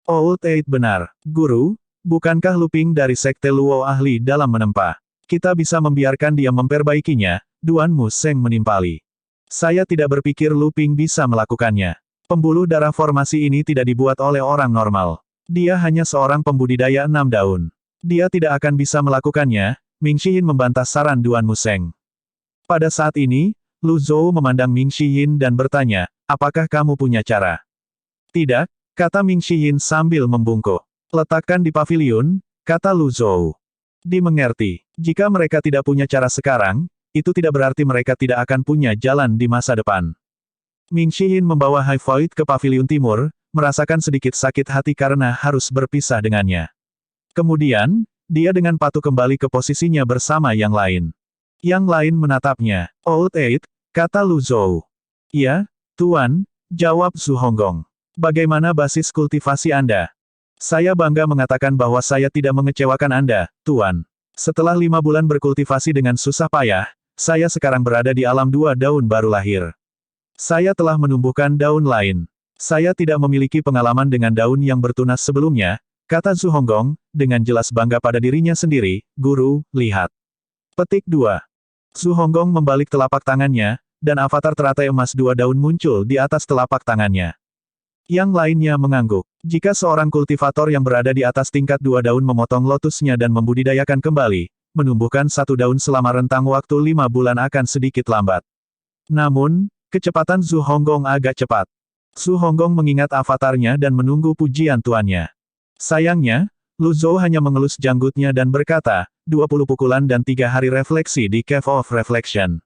Old Eight benar, Guru. Bukankah Luping dari Sekte Luo ahli dalam menempa? Kita bisa membiarkan dia memperbaikinya, Duan Museng menimpali. Saya tidak berpikir Luping bisa melakukannya. Pembuluh darah formasi ini tidak dibuat oleh orang normal. Dia hanya seorang pembudidaya 6 daun. Dia tidak akan bisa melakukannya, Ming Xiyin membantah saran Duan Museng. Pada saat ini, Lu Zhou memandang Ming Xiyin dan bertanya, apakah kamu punya cara? Tidak, kata Ming Xiyin sambil membungkuk. Letakkan di pavilion, kata Lu Zhou. Dimengerti. Jika mereka tidak punya cara sekarang, itu tidak berarti mereka tidak akan punya jalan di masa depan. Ming Xiyin membawa High Void ke Pavilion Timur, merasakan sedikit sakit hati karena harus berpisah dengannya. Kemudian, dia dengan patuh kembali ke posisinya bersama yang lain. Yang lain menatapnya. Old Eight, kata Lu Zhou. Ya, Tuan, jawab Zhu Honggong. Bagaimana basis kultivasi Anda? Saya bangga mengatakan bahwa saya tidak mengecewakan Anda, Tuan. Setelah 5 bulan berkultivasi dengan susah payah, saya sekarang berada di alam 2 daun baru lahir. Saya telah menumbuhkan daun lain. Saya tidak memiliki pengalaman dengan daun yang bertunas sebelumnya, kata Zhu Honggong, dengan jelas bangga pada dirinya sendiri. Guru, lihat. Petik 2. Zhu Honggong membalik telapak tangannya, dan avatar teratai emas 2 daun muncul di atas telapak tangannya. Yang lainnya mengangguk. Jika seorang kultivator yang berada di atas tingkat 2 daun memotong lotusnya dan membudidayakan kembali, menumbuhkan 1 daun selama rentang waktu 5 bulan akan sedikit lambat. Namun, kecepatan Zhu Honggong agak cepat. Zhu Honggong mengingat avatarnya dan menunggu pujian tuannya. Sayangnya, Lu Zhou hanya mengelus janggutnya dan berkata, 20 pukulan dan 3 hari refleksi di Cave of Reflection.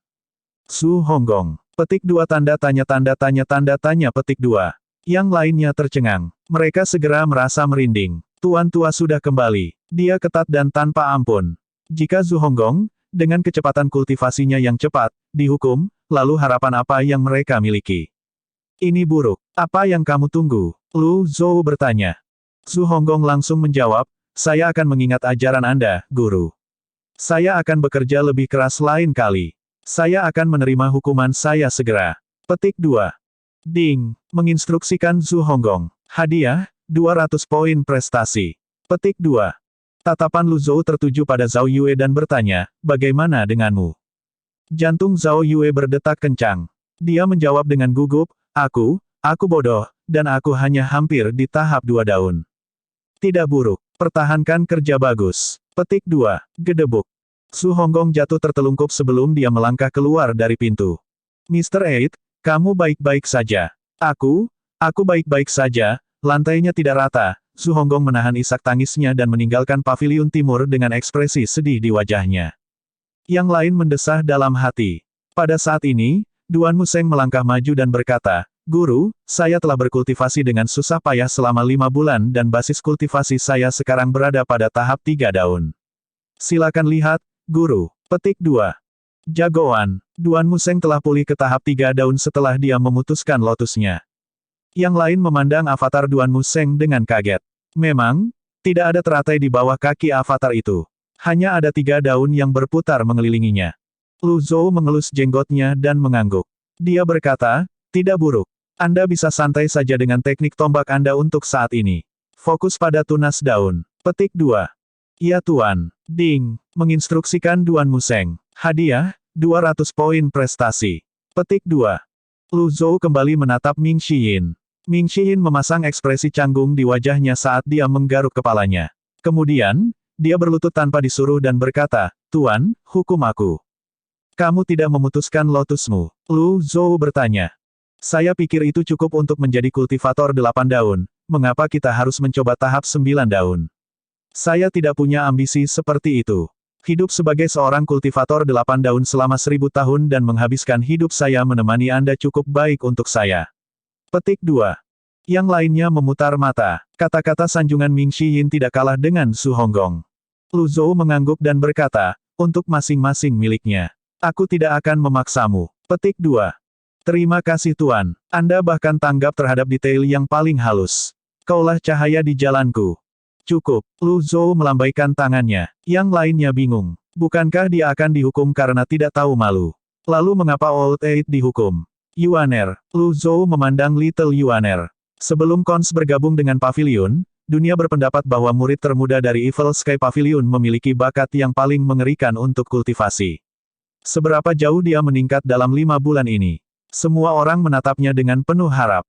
Zhu Honggong. Petik 2 tanda tanya petik 2. Yang lainnya tercengang. Mereka segera merasa merinding. Tuan tua sudah kembali. Dia ketat dan tanpa ampun. Jika Zhu Honggong, dengan kecepatan kultivasinya yang cepat, dihukum, lalu harapan apa yang mereka miliki? Ini buruk. Apa yang kamu tunggu? Lu Zhou bertanya. Zhu Honggong langsung menjawab, saya akan mengingat ajaran Anda, Guru. Saya akan bekerja lebih keras lain kali. Saya akan menerima hukuman saya segera. Petik 2. Ding. Menginstruksikan Zhu Honggong. Hadiah, 200 poin prestasi. Petik 2. Tatapan Lu Zhou tertuju pada Zhao Yue dan bertanya, bagaimana denganmu? Jantung Zhao Yue berdetak kencang. Dia menjawab dengan gugup, aku bodoh, dan aku hanya hampir di tahap 2 daun. Tidak buruk. Pertahankan kerja bagus. Petik 2. Gedebuk. Zhu Honggong jatuh tertelungkup sebelum dia melangkah keluar dari pintu. Mr. 8, kamu baik-baik saja. Aku baik-baik saja, lantainya tidak rata. Zhu Honggong menahan isak tangisnya dan meninggalkan paviliun timur dengan ekspresi sedih di wajahnya. Yang lain mendesah dalam hati. Pada saat ini, Duan Museng melangkah maju dan berkata, Guru, saya telah berkultivasi dengan susah payah selama 5 bulan dan basis kultivasi saya sekarang berada pada tahap 3 daun. Silakan lihat, Guru. Petik 2. Jagoan. Duan Museng telah pulih ke tahap 3 daun setelah dia memutuskan lotusnya. Yang lain memandang avatar Duan Museng dengan kaget. Memang, tidak ada teratai di bawah kaki avatar itu. Hanya ada 3 daun yang berputar mengelilinginya. Lu Zhou mengelus jenggotnya dan mengangguk. Dia berkata, tidak buruk. Anda bisa santai saja dengan teknik tombak Anda untuk saat ini. Fokus pada tunas daun. Petik 2. Ya Tuan. Ding. Menginstruksikan Duan Museng. Hadiah, 200 poin prestasi. Petik 2. Lu Zhou kembali menatap Ming Xiyin. Ming Xiyin memasang ekspresi canggung di wajahnya saat dia menggaruk kepalanya. Kemudian, dia berlutut tanpa disuruh dan berkata, Tuan, hukum aku. Kamu tidak memutuskan lotusmu. Lu Zhou bertanya. Saya pikir itu cukup untuk menjadi kultivator 8 daun, mengapa kita harus mencoba tahap 9 daun? Saya tidak punya ambisi seperti itu. Hidup sebagai seorang kultivator 8 daun selama 1000 tahun dan menghabiskan hidup saya menemani Anda cukup baik untuk saya. Petik 2. Yang lainnya memutar mata. Kata-kata sanjungan Ming Xiyin tidak kalah dengan Zhu Honggong. Lu Zhou mengangguk dan berkata, untuk masing-masing miliknya. Aku tidak akan memaksamu. Petik 2. Terima kasih Tuan. Anda bahkan tanggap terhadap detail yang paling halus. Kaulah cahaya di jalanku. Cukup. Lu Zhou melambaikan tangannya. Yang lainnya bingung. Bukankah dia akan dihukum karena tidak tahu malu? Lalu mengapa Old Eight dihukum? Yuaner. Lu Zhou memandang Little Yuaner. Sebelum Cons bergabung dengan Pavilion, dunia berpendapat bahwa murid termuda dari Evil Sky Pavilion memiliki bakat yang paling mengerikan untuk kultivasi. Seberapa jauh dia meningkat dalam 5 bulan ini? Semua orang menatapnya dengan penuh harap.